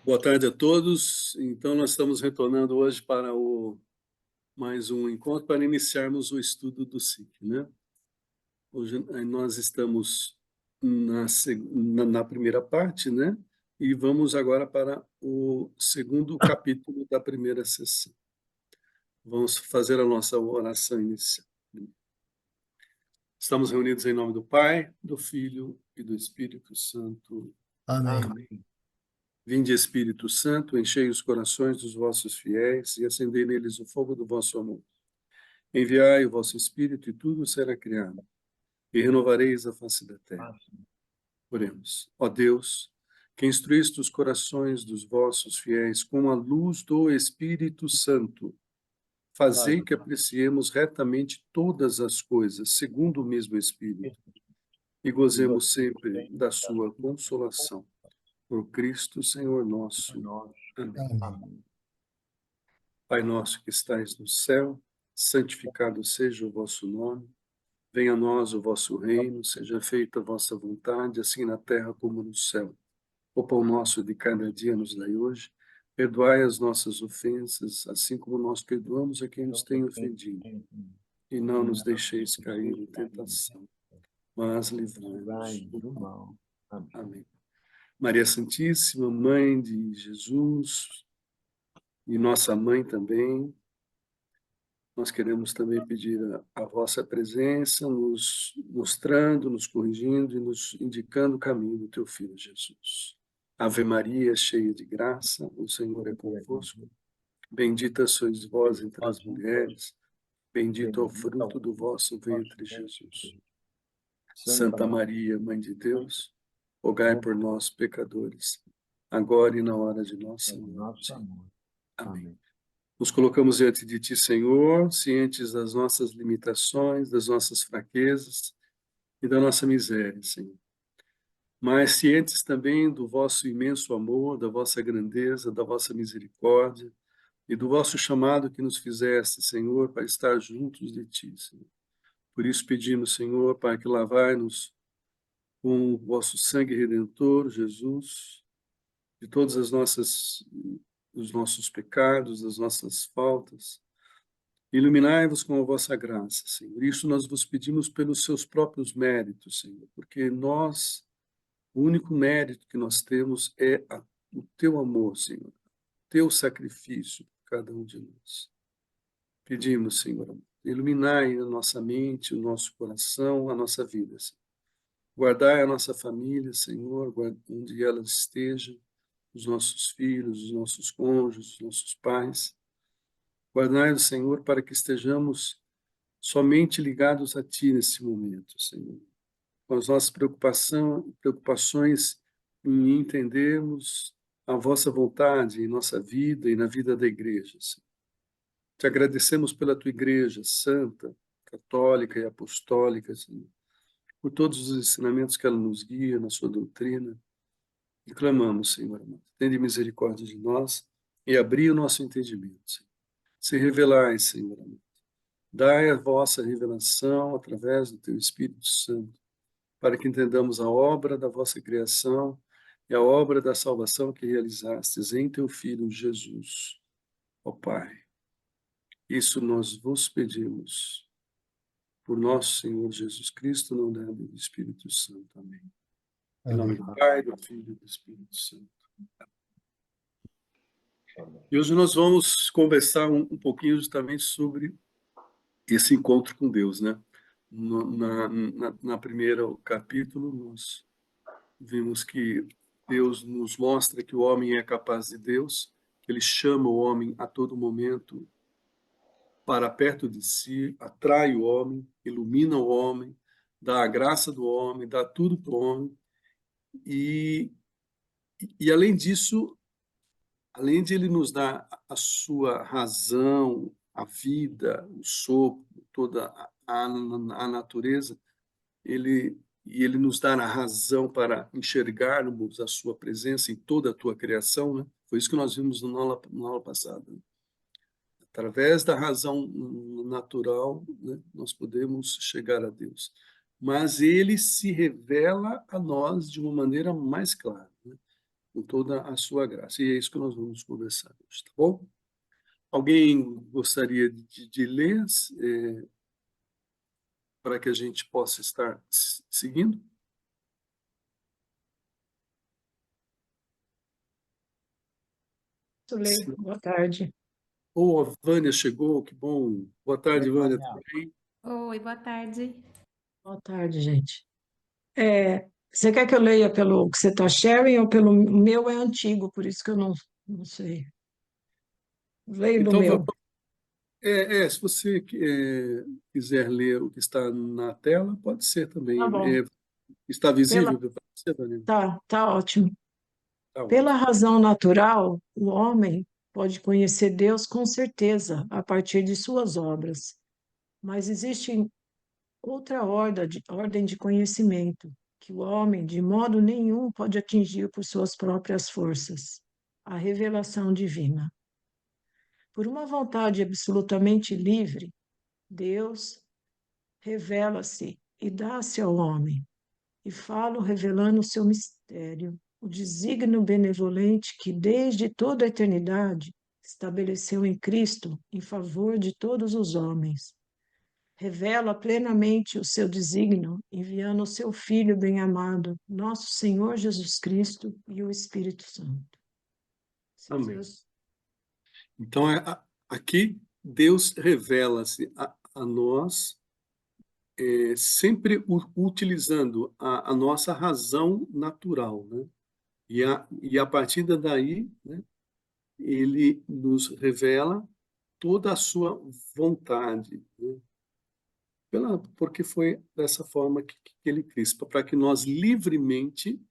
Boa tarde a todos. Então, nós estamos retornando hoje para mais um encontro para iniciarmos o estudo do SIC, né? Hoje nós estamos na primeira parte, né? E vamos agora para o segundo capítulo da primeira sessão. Vamos fazer a nossa oração inicial. Estamos reunidos em nome do Pai, do Filho e do Espírito Santo. Amém. Amém. Vinde, Espírito Santo, enchei os corações dos vossos fiéis e acendei neles o fogo do vosso amor. Enviai o vosso Espírito e tudo será criado, e renovareis a face da terra. Oremos. Ó Deus, que instruíste os corações dos vossos fiéis com a luz do Espírito Santo, fazei que apreciemos retamente todas as coisas, segundo o mesmo Espírito, e gozemos sempre da sua consolação. Por Cristo, Senhor nosso. Amém. Amém. Pai nosso que estais no céu, santificado seja o vosso nome. Venha a nós o vosso reino, seja feita a vossa vontade, assim na terra como no céu. O pão nosso de cada dia nos dai hoje. Perdoai as nossas ofensas, assim como nós perdoamos a quem nos tem ofendido. E não nos deixeis cair em tentação, mas livrai-nos do mal. Amém. Maria Santíssima, Mãe de Jesus, e nossa mãe também, nós queremos também pedir a vossa presença, nos mostrando, nos corrigindo e nos indicando o caminho do teu Filho Jesus. Ave Maria, cheia de graça, o Senhor é convosco. Bendita sois vós entre as mulheres, bendito é o fruto do vosso ventre, Jesus. Santa Maria, Mãe de Deus, rogai por nós, pecadores, agora e na hora de nossa morte. Amém. Nos colocamos diante de Ti, Senhor, cientes das nossas limitações, das nossas fraquezas e da nossa miséria, Senhor. Mas cientes também do vosso imenso amor, da vossa grandeza, da vossa misericórdia e do vosso chamado que nos fizeste, Senhor, para estar juntos de Ti, Senhor. Por isso pedimos, Senhor, para que lavai-nos com o vosso sangue redentor, Jesus, de todas as nossas dos nossos pecados, das nossas faltas. Iluminai-vos com a vossa graça, Senhor. Isso nós vos pedimos pelos seus próprios méritos, Senhor, porque nós, o único mérito que nós temos é o teu amor, Senhor, o teu sacrifício por cada um de nós. Pedimos, Senhor, iluminai a nossa mente, o nosso coração, a nossa vida, Senhor. Guardai a nossa família, Senhor, onde ela esteja, os nossos filhos, os nossos cônjuges, os nossos pais. Guardai-nos, Senhor, para que estejamos somente ligados a Ti nesse momento, Senhor. Com as nossas preocupações em entendermos a vossa vontade em nossa vida e na vida da igreja, Senhor. Te agradecemos pela Tua igreja santa, católica e apostólica, Senhor, por todos os ensinamentos que ela nos guia na sua doutrina. E clamamos, Senhor amado, tende misericórdia de nós e abri o nosso entendimento, Senhor. Se revelai, Senhor amado. Dai a vossa revelação através do teu Espírito Santo, para que entendamos a obra da vossa criação e a obra da salvação que realizastes em teu Filho Jesus, ó Pai. Isso nós vos pedimos, por nosso Senhor Jesus Cristo, no nome do Espírito Santo. Amém. Em nome do Pai, do Filho e do Espírito Santo. E hoje nós vamos conversar um pouquinho justamente sobre esse encontro com Deus, né? Na primeiro capítulo, nós vimos que Deus nos mostra que o homem é capaz de Deus, que Ele chama o homem a todo momento para perto de si, atrai o homem, ilumina o homem, dá a graça do homem, dá tudo para o homem. E além disso, além de Ele nos dar a sua razão, a vida, o sopro, toda a natureza, ele nos dá a razão para enxergarmos a sua presença em toda a tua criação, né? Foi isso que nós vimos na aula passada. Através da razão natural, né, nós podemos chegar a Deus. Mas ele se revela a nós de uma maneira mais clara, né? com toda a sua graça. E é isso que nós vamos conversar hoje, tá bom? Alguém gostaria de ler, para que a gente possa estar seguindo? Ler. Sim. Boa tarde. Oh, a Vânia chegou, que bom. Boa tarde, Vânia, tudo bem? Oi, boa tarde. Boa tarde, gente. Você quer que eu leia pelo que você está sharing ou pelo o meu é antigo, por isso que eu não sei. Leio do Então, meu. se você quiser ler o que está na tela, pode ser também. Tá bom. Está Pela, visível para você, Vânia? tá ótimo. Tá Pela ótimo. razão natural, o homem pode conhecer Deus com certeza a partir de suas obras, mas existe outra ordem de conhecimento que o homem, de modo nenhum, pode atingir por suas próprias forças: a revelação divina. Por uma vontade absolutamente livre, Deus revela-se e dá-se ao homem, e fala revelando o seu mistério, o desígnio benevolente que desde toda a eternidade estabeleceu em Cristo em favor de todos os homens. Revela plenamente o seu desígnio, enviando o seu Filho bem-amado, nosso Senhor Jesus Cristo e o Espírito Santo. Amém. Então, aqui, Deus revela-se a nós, sempre utilizando a nossa razão natural, né? E a partir daí, né, ele nos revela toda a sua vontade, né? Porque foi dessa forma que ele quis, para que nós livremente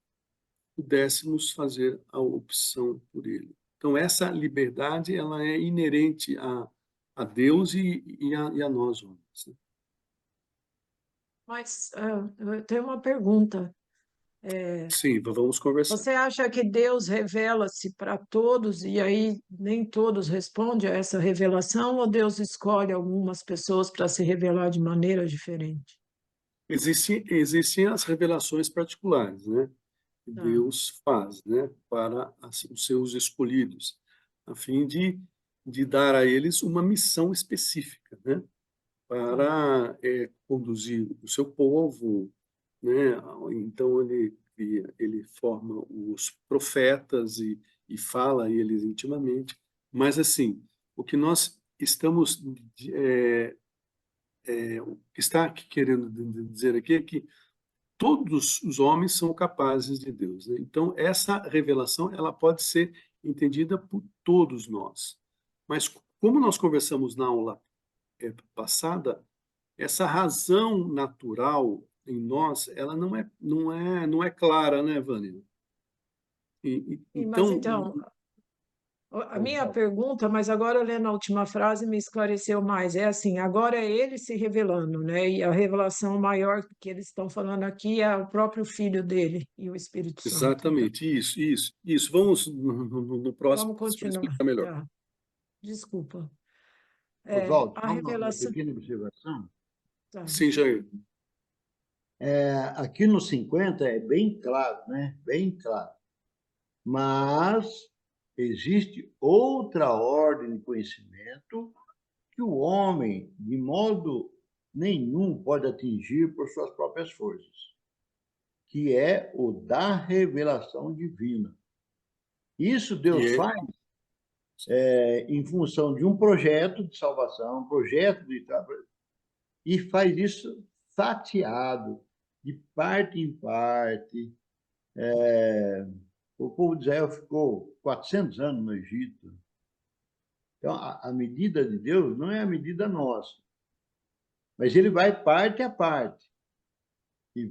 pudéssemos fazer a opção por ele. Então, essa liberdade ela é inerente a Deus e a nós, homens, né? Mas eu tenho uma pergunta. Sim, vamos conversar. Você acha que Deus revela-se para todos e aí nem todos respondem a essa revelação, ou Deus escolhe algumas pessoas para se revelar de maneira diferente? Existem as revelações particulares, né? Que Tá, Deus faz, né? Para os seus escolhidos, a fim de dar a eles uma missão específica, né? tá. Para conduzir o seu povo, né? Então ele forma os profetas e fala a eles intimamente. Mas assim, o que nós estamos o que está aqui querendo dizer aqui é que todos os homens são capazes de Deus, né? Então essa revelação ela pode ser entendida por todos nós. Mas como nós conversamos na aula passada, essa razão natural em nós, ela não é clara, né, Vânia? Sim, mas Então, então, a minha pergunta, mas agora lendo a última frase me esclareceu mais. É assim, agora é ele se revelando, né? E a revelação maior que eles estão falando aqui é o próprio Filho dele e o Espírito Santo. Então, exatamente, isso. Vamos no próximo, vamos você vai continuar. explicar melhor. Tá, desculpa. Oswaldo, A só uma revelação. pequena observação. Tá. Sim, Jair. Aqui no 50 é bem claro, né? Bem claro. Mas existe outra ordem de conhecimento que o homem, de modo nenhum, pode atingir por suas próprias forças, que é o da revelação divina. Isso Que Deus é, faz em função de um projeto de salvação, um projeto de trabalho, e faz isso fatiado, de parte em parte. O povo de Israel ficou 400 anos no Egito. Então, a medida de Deus não é a medida nossa, mas ele vai parte a parte. E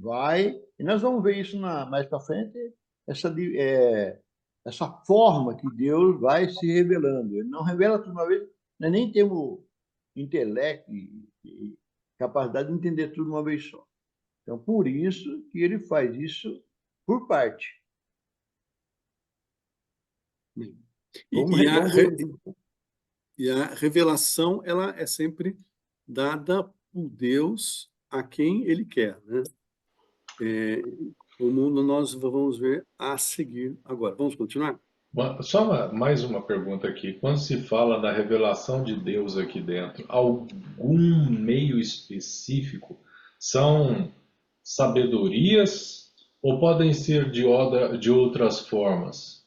nós vamos ver isso mais para frente, essa forma que Deus vai se revelando. Ele não revela tudo uma vez, nós nem temos intelecto e capacidade de entender tudo uma vez só. Então, por isso que ele faz isso por parte. e, Vamos, e a, vamos re- ver. e a revelação ela é sempre dada por Deus a quem Ele quer, né? como nós vamos ver a seguir agora. Vamos continuar? Mais uma pergunta aqui. Quando se fala da revelação de Deus aqui dentro, algum meio específico são sabedorias ou podem ser de outras formas?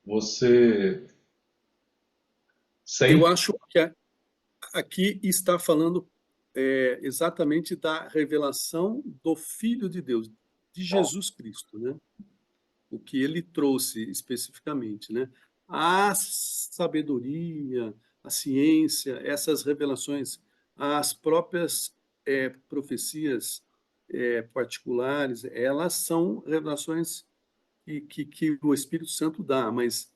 Você Eu sente? acho que aqui está falando exatamente da revelação do Filho de Deus, de Jesus Cristo, né? O que ele trouxe especificamente, né? A sabedoria, a ciência, essas revelações, as próprias profecias particulares, elas são revelações que o Espírito Santo dá, mas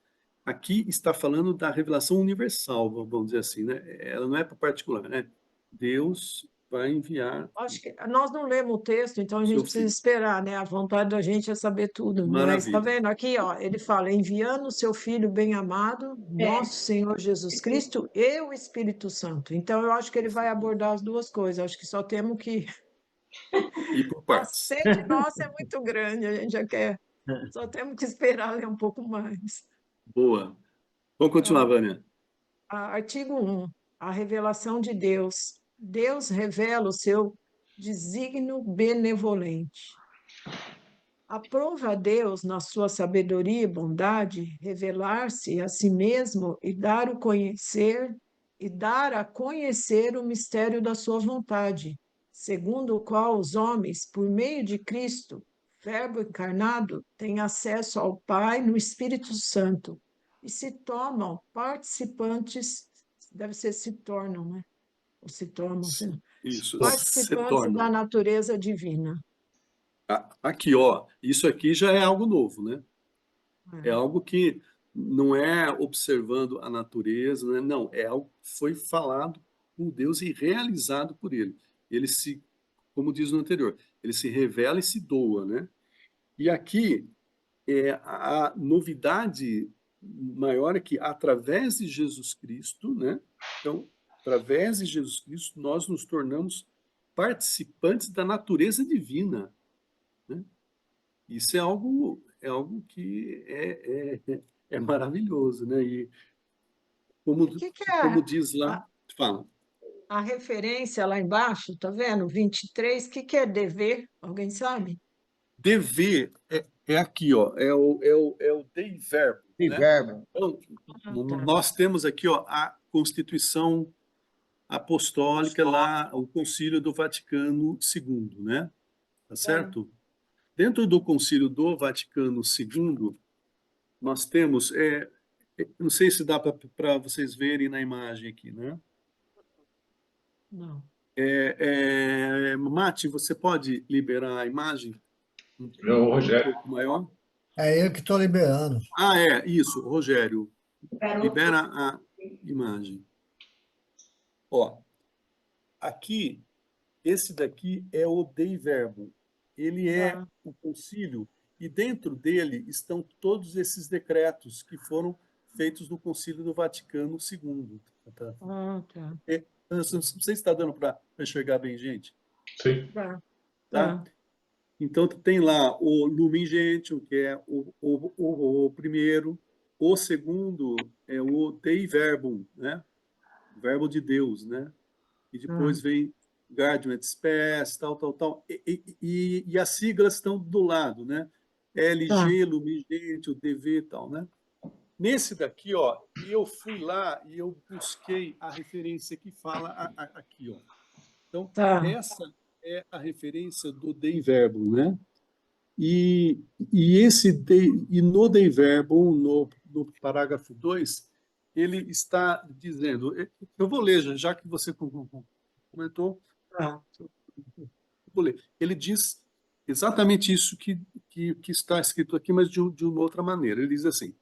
aqui está falando da revelação universal, vamos dizer assim, né? Ela não é para particular, né? Deus vai enviar Acho que nós não lemos o texto, então a o gente seu precisa Filho. esperar, né? A vontade da gente é saber tudo. Mas está Maravilha. vendo aqui, ó, ele fala, enviando o seu Filho bem-amado, nosso Senhor Jesus Cristo e o Espírito Santo. Então eu acho que ele vai abordar as duas coisas. Acho que só temos que E por a partes. sede nossa é muito grande, a gente já quer, só temos que esperar ler um pouco mais. Boa. Vamos continuar, Então, Vânia. artigo 1, a revelação de Deus. Deus revela o seu desígnio benevolente. Aprova a Deus, na sua sabedoria e bondade, revelar-se a si mesmo e dar a conhecer o mistério da sua vontade, segundo o qual os homens, por meio de Cristo, Verbo encarnado, têm acesso ao Pai no Espírito Santo e se tomam participantes, deve ser se tornam, né? Ou se tornam, Isso, se participantes da tornam. natureza divina. Aqui, ó, isso aqui já é algo novo, né? É É. algo que não é observando a natureza, né? Não, é algo que foi falado por Deus e realizado por ele. Ele se, como diz no anterior, ele se revela e se doa, né? E aqui, a novidade maior é que, através de Jesus Cristo, né? Então, através de Jesus Cristo, nós nos tornamos participantes da natureza divina, né? Isso é algo que é maravilhoso, né? E E o que que é como diz a, lá, fala, a referência lá embaixo, tá vendo? 23, o que que é dever? Alguém sabe? dever é aqui, ó, é o dei verbo, De né? verbo. Então, Ah, tá. nós temos aqui, ó, a Constituição Apostólica lá, o Concílio do Vaticano II, né? Tá É. certo? Dentro do Concílio do Vaticano II, nós temos, não sei se dá para vocês verem na imagem aqui, né? Não. Mati, você pode liberar a imagem um, É o um Rogério. pouco maior? É eu que estou liberando. Ah, isso, Rogério, libera a imagem. Ó, aqui, esse daqui é o Dei Verbo. Ele é Tá. o concílio e dentro dele estão todos esses decretos que foram feitos no Concílio do Vaticano II. Tá? Ah, tá. Não sei se está dando para enxergar bem, gente. Sim. Tá. Tá? Tá. Então, tem lá o Lumen Gentium, que é o primeiro. O segundo é o Dei Verbum, né? O verbo de Deus, né? E Tá. depois vem Gaudium et Spes, tal, tal, tal. E as siglas estão do lado, né? Tá. LG, Lumen Gentium, DV e tal, né? Nesse daqui, ó, eu fui lá e eu busquei a referência que fala aqui, ó. Então, Tá. essa é a referência do Dei Verbum, né? E, e no Dei Verbum, no parágrafo 2, ele está dizendo, eu vou ler, já que você comentou, Tá. eu vou ler. Ele diz exatamente isso que está escrito aqui, mas de uma outra maneira. Ele diz assim: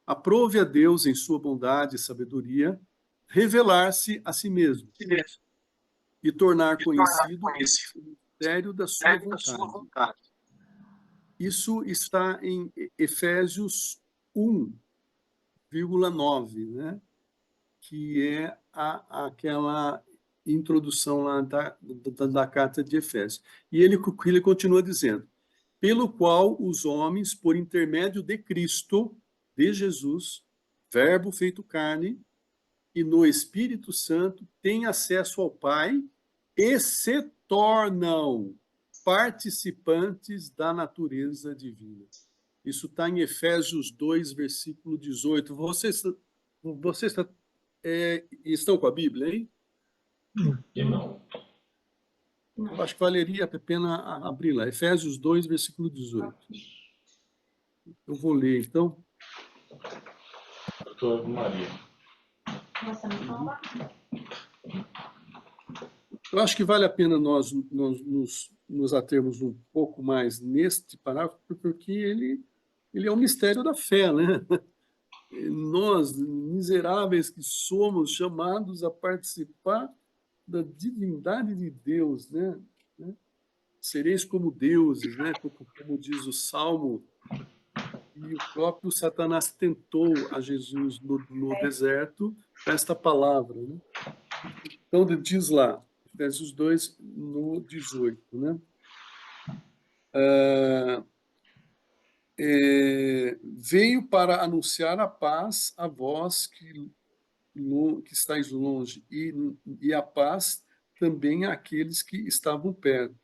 aprove a Deus, em sua bondade e sabedoria, revelar-se a si mesmo e tornar conhecido o mistério da sua vontade. Isso está em Efésios 1,9, né? Que é aquela introdução lá da carta de Efésios. E ele continua dizendo: pelo qual os homens, por intermédio de Cristo, de Jesus, Verbo feito carne, e no Espírito Santo, têm acesso ao Pai e se tornam participantes da natureza divina. Isso está em Efésios 2, versículo 18. Vocês estão com a Bíblia, hein? E não. Eu acho que valeria a pena abrir lá. Efésios 2, versículo 18. Eu vou ler, então. Doutor Maria. Eu acho que vale a pena nós nos atermos um pouco mais neste parágrafo, porque ele é um mistério da fé, né? Nós, miseráveis que somos, chamados a participar da divindade de Deus, né? Sereis como deuses, né? Como diz o Salmo. E o próprio Satanás tentou a Jesus no deserto com esta palavra, né? Então, diz lá, Efésios 2, no 18, né? Veio para anunciar a paz a vós que estáis longe, e a paz também àqueles que estavam perto.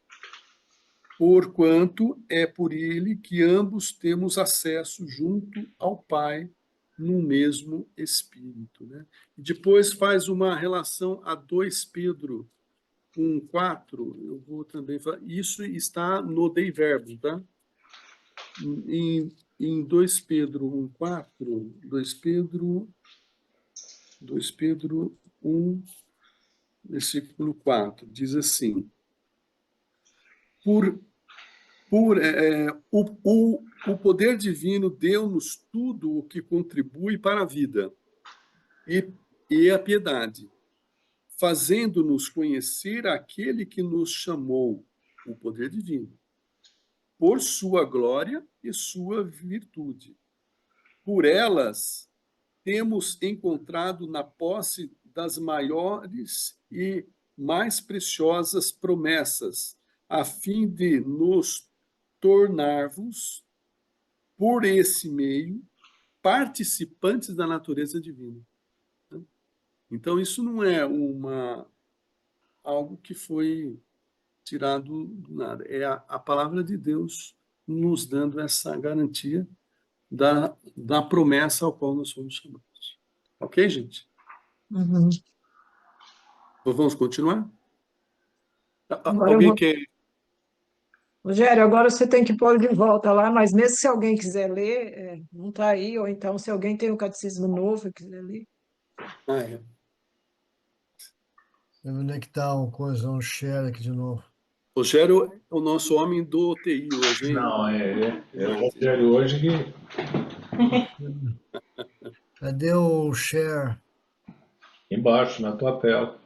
Porquanto é por ele que ambos temos acesso junto ao Pai no mesmo Espírito, né? E depois faz uma relação a 2 Pedro 1:4. Eu vou também falar. Isso está no Dei Verbum, tá? Em 2 Pedro 1:4, 2 Pedro 1, versículo 4, diz assim: o poder divino deu-nos tudo o que contribui para a vida e a piedade, fazendo-nos conhecer aquele que nos chamou, o poder divino, por sua glória e sua virtude. Por elas temos encontrado na posse das maiores e mais preciosas promessas, a fim de nos tornar-vos, por esse meio, participantes da natureza divina. Então, isso não é algo que foi tirado do nada. É a palavra de Deus nos dando essa garantia da promessa ao qual nós somos chamados. Ok, gente? Uhum. Vamos continuar? Agora eu Alguém vou... quer... Rogério, agora você tem que pôr de volta lá, mas mesmo se alguém quiser ler, não está aí, ou então se alguém tem o catecismo novo e quiser ler. É. Onde é que tá uma coisa, um share aqui de novo? Rogério é o nosso homem do TI hoje, hein? Não, é o Rogério hoje que Cadê o share? embaixo na tua tela.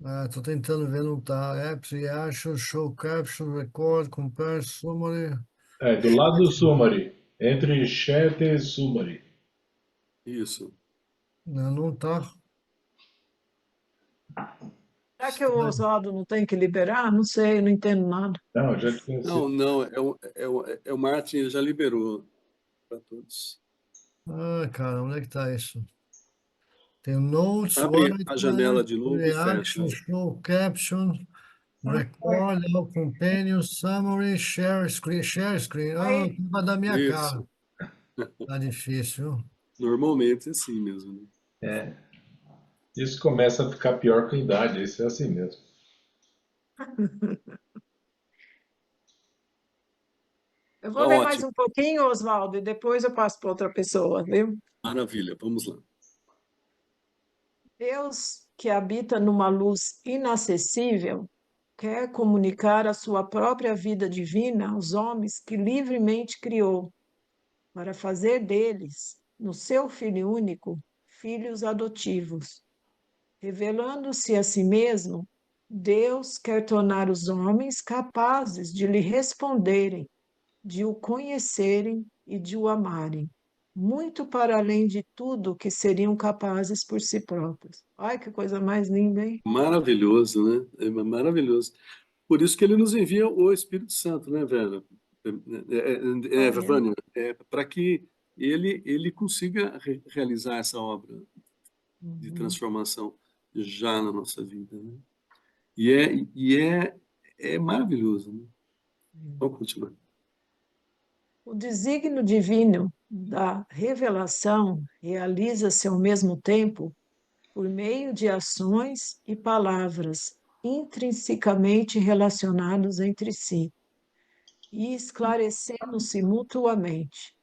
Ah, tô tentando ver, não tá. Apps, reaction, show caption, record, compare, summary. Do lado do summary, entre chat e summary. Isso. Não, não tá. Será que o Oswaldo não tem que liberar? Não sei, não entendo nada. Não, já tinha sido. Não, é o Martin, ele já liberou para todos. Ah, cara, onde é que tá isso? Tem o notes, Abre white, a janela de novo e fecha. reaction, show caption, record, hello, companion, summary, share screen, share screen. Ah, Aí, vai dar minha cara. Isso. Tá difícil, viu? Normalmente é assim mesmo, né? Isso começa a ficar pior com a idade, isso é assim mesmo. eu vou Tá ler mais ótimo. um pouquinho, Oswaldo, e depois eu passo para outra pessoa, viu? Maravilha, vamos lá. Deus, que habita numa luz inacessível, quer comunicar a sua própria vida divina aos homens que livremente criou, para fazer deles, no seu Filho único, filhos adotivos. Revelando-se a si mesmo, Deus quer tornar os homens capazes de lhe responderem, de o conhecerem e de o amarem, muito para além de tudo que seriam capazes por si próprios. Ai, que coisa mais linda, hein? Maravilhoso, né? É maravilhoso. Por isso que ele nos envia o Espírito Santo, né, Vera? Vânia. Vânia, para que ele consiga realizar essa obra de transformação já na nossa vida, né? É maravilhoso, né? Vamos continuar. O desígnio divino da revelação realiza-se ao mesmo tempo por meio de ações e palavras intrinsecamente relacionados entre si e esclarecendo-se mutuamente.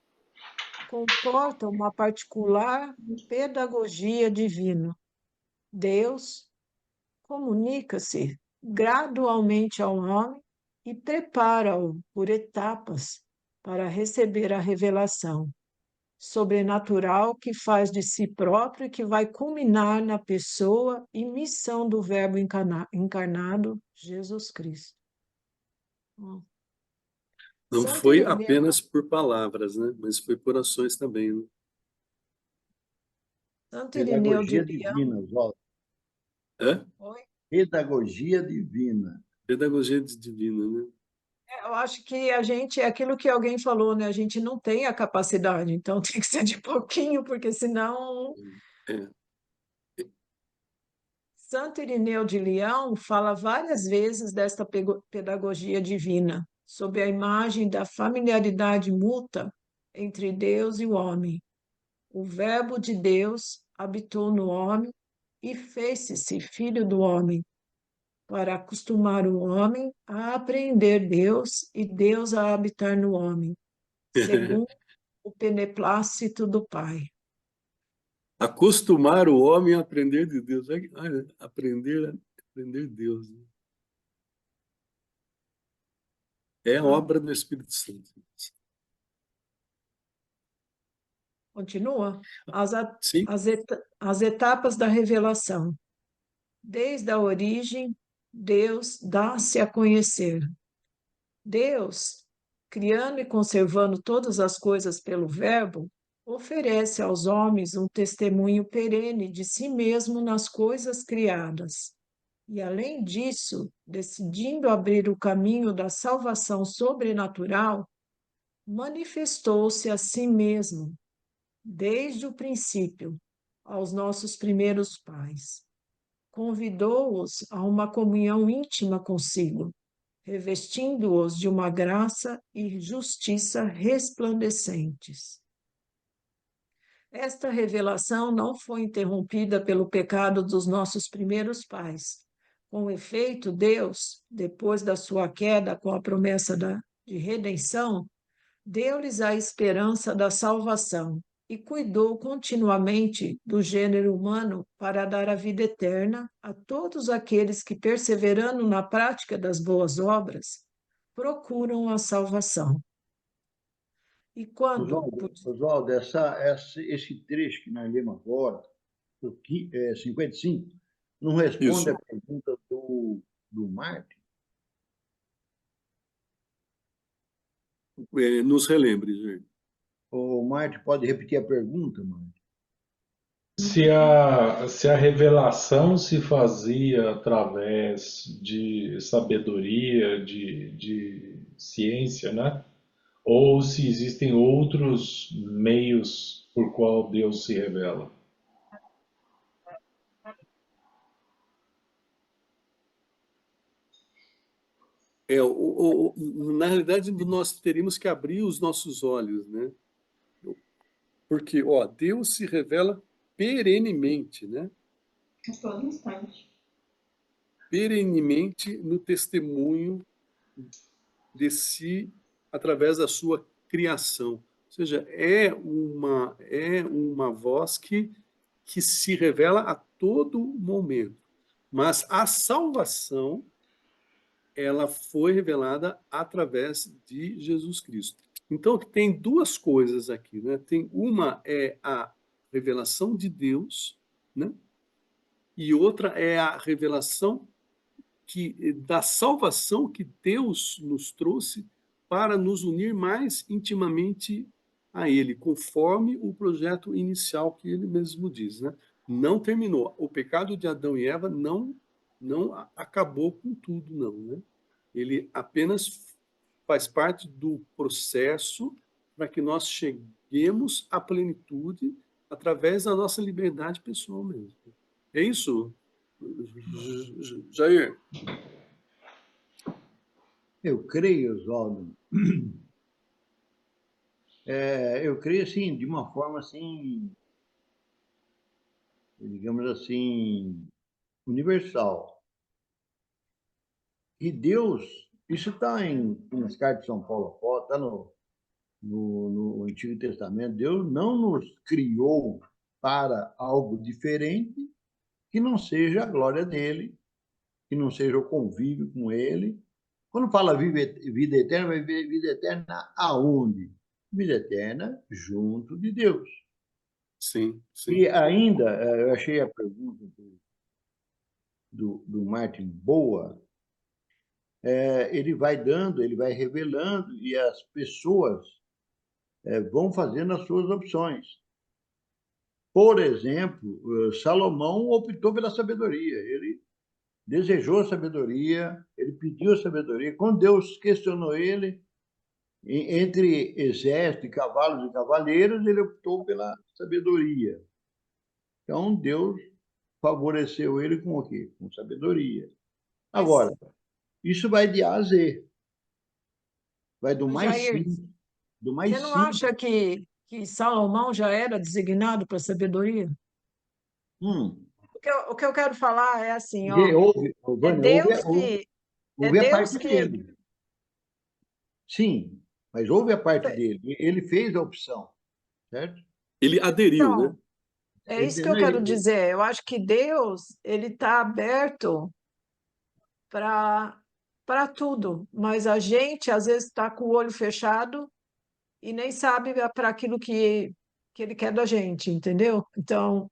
Comporta uma particular pedagogia divina. Deus comunica-se gradualmente ao homem e prepara-o por etapas para receber a revelação sobrenatural que faz de si próprio e que vai culminar na pessoa e missão do Verbo encarnado, Jesus Cristo. Não Santo foi Irineu, apenas por palavras, né? Mas foi por ações também, né? Santo Irineu de Pedagogia Leão, divina, Oswaldo. Hã? oi? Pedagogia divina. Pedagogia divina, né? Eu acho que a gente, é aquilo que alguém falou, né? A gente não tem a capacidade, então tem que ser de pouquinho, porque senão. É. Santo Irineu de Leão fala várias vezes desta pedagogia divina, sob a imagem da familiaridade mútua entre Deus e o homem. O Verbo de Deus habitou no homem e fez-se filho do homem, para acostumar o homem a apreender Deus e Deus a habitar no homem, segundo o beneplácito do Pai. Acostumar o homem a aprender de Deus. Olha, aprender Deus, né? É a obra do Espírito Santo. Continua. Sim. As etapas da revelação. Desde a origem, Deus dá-se a conhecer. Deus, criando e conservando todas as coisas pelo Verbo, oferece aos homens um testemunho perene de si mesmo nas coisas criadas. E, além disso, decidindo abrir o caminho da salvação sobrenatural, manifestou-se a si mesmo, desde o princípio, aos nossos primeiros pais. Convidou-os a uma comunhão íntima consigo, revestindo-os de uma graça e justiça resplandecentes. Esta revelação não foi interrompida pelo pecado dos nossos primeiros pais. Com efeito, Deus, depois da sua queda com a promessa de redenção, deu-lhes a esperança da salvação e cuidou continuamente do gênero humano para dar a vida eterna a todos aqueles que, perseverando na prática das boas obras, procuram a salvação. E quando... Oswaldo, esse trecho que nós lemos agora, 55, não responde Isso. à pergunta do Marte? Nos relembre, gente. O Marte pode repetir a pergunta, Marte? Se a revelação se fazia através de sabedoria, de ciência, né? Ou se existem outros meios por qual Deus se revela. Na realidade, nós teríamos que abrir os nossos olhos, né? Porque, Deus se revela perenemente, né? A todo instante. Perenemente no testemunho de si através da sua criação. Ou seja, é uma voz que se revela a todo momento. Mas a salvação, ela foi revelada através de Jesus Cristo. Então, tem duas coisas aqui, né? Tem uma é a revelação de Deus, né? E outra é a revelação da salvação que Deus nos trouxe para nos unir mais intimamente a Ele, conforme o projeto inicial que Ele mesmo diz, né? Não terminou. O pecado de Adão e Eva não acabou com tudo, não, né? Ele apenas faz parte do processo para que nós cheguemos à plenitude através da nossa liberdade pessoal mesmo. É isso, Jair? Eu creio, Oswaldo, eu creio assim, de uma forma assim, digamos assim, universal. E Deus, isso está nas cartas de São Paulo, está no Antigo Testamento. Deus não nos criou para algo diferente que não seja a glória dele, que não seja o convívio com ele. Quando fala vida eterna, vai ver vida eterna aonde? Vida eterna junto de Deus. Sim, E sim. ainda, eu achei a pergunta do Martin boa. Ele vai dando, ele vai revelando, e as pessoas vão fazendo as suas opções. Por exemplo, Salomão optou pela sabedoria. Ele desejou a sabedoria, ele pediu a sabedoria. Quando Deus questionou ele, entre exército, cavalos e cavaleiros, ele optou pela sabedoria. Então, Deus favoreceu ele com o quê? Com sabedoria. Mas, Agora, isso vai de A a Z. Vai do mais Jair, simples, do você mais não simples. acha que Salomão já era designado para sabedoria? Hum, O que eu quero falar é assim, ó, porque houve, é Vânia, Deus que é houve a Deus parte que dele. Sim, mas houve a parte dele. Ele fez a opção, certo? Ele aderiu, né? então, é isso que eu quero dizer. Eu acho que Deus, ele está aberto para tudo, mas a gente às vezes está com o olho fechado e nem sabe para aquilo que ele quer da gente, entendeu? Então,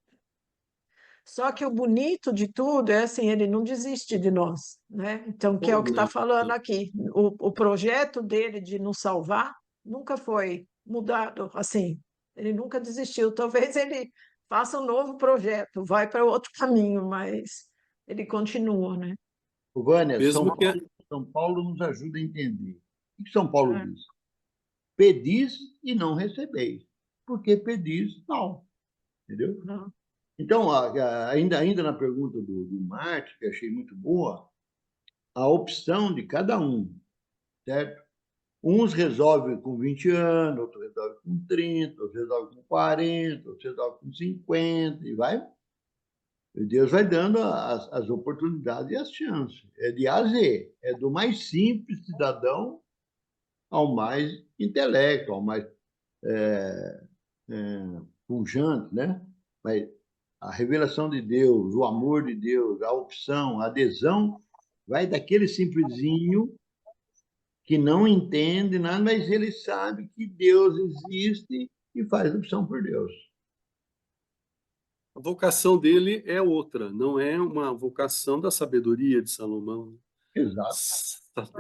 só que o bonito de tudo é assim, ele não desiste de nós, né? Então, que é o Ou que está não. falando aqui. O projeto dele de nos salvar nunca foi mudado assim. Ele nunca desistiu. Talvez ele faça um novo projeto, vai para outro caminho, mas ele continua, né? Vânia, Mesmo que São Paulo nos ajuda a entender. O que São Paulo É, diz? Pedis e não recebeis. Porque pedis, não. Entendeu? não. Então, ainda na pergunta do Marte, que eu achei muito boa, a opção de cada um, certo? Uns resolvem com 20 anos, outros resolvem com 30, outros resolvem com 40, outros resolvem com 50, e vai. E Deus vai dando as oportunidades e as chances. É de A a Z, é do mais simples cidadão ao mais intelecto, ao mais pujante, né? Mas a revelação de Deus, o amor de Deus, a opção, a adesão, vai daquele simplesinho que não entende nada, mas ele sabe que Deus existe e faz opção por Deus. a vocação dele é outra, não é uma vocação da sabedoria de Salomão. Exato.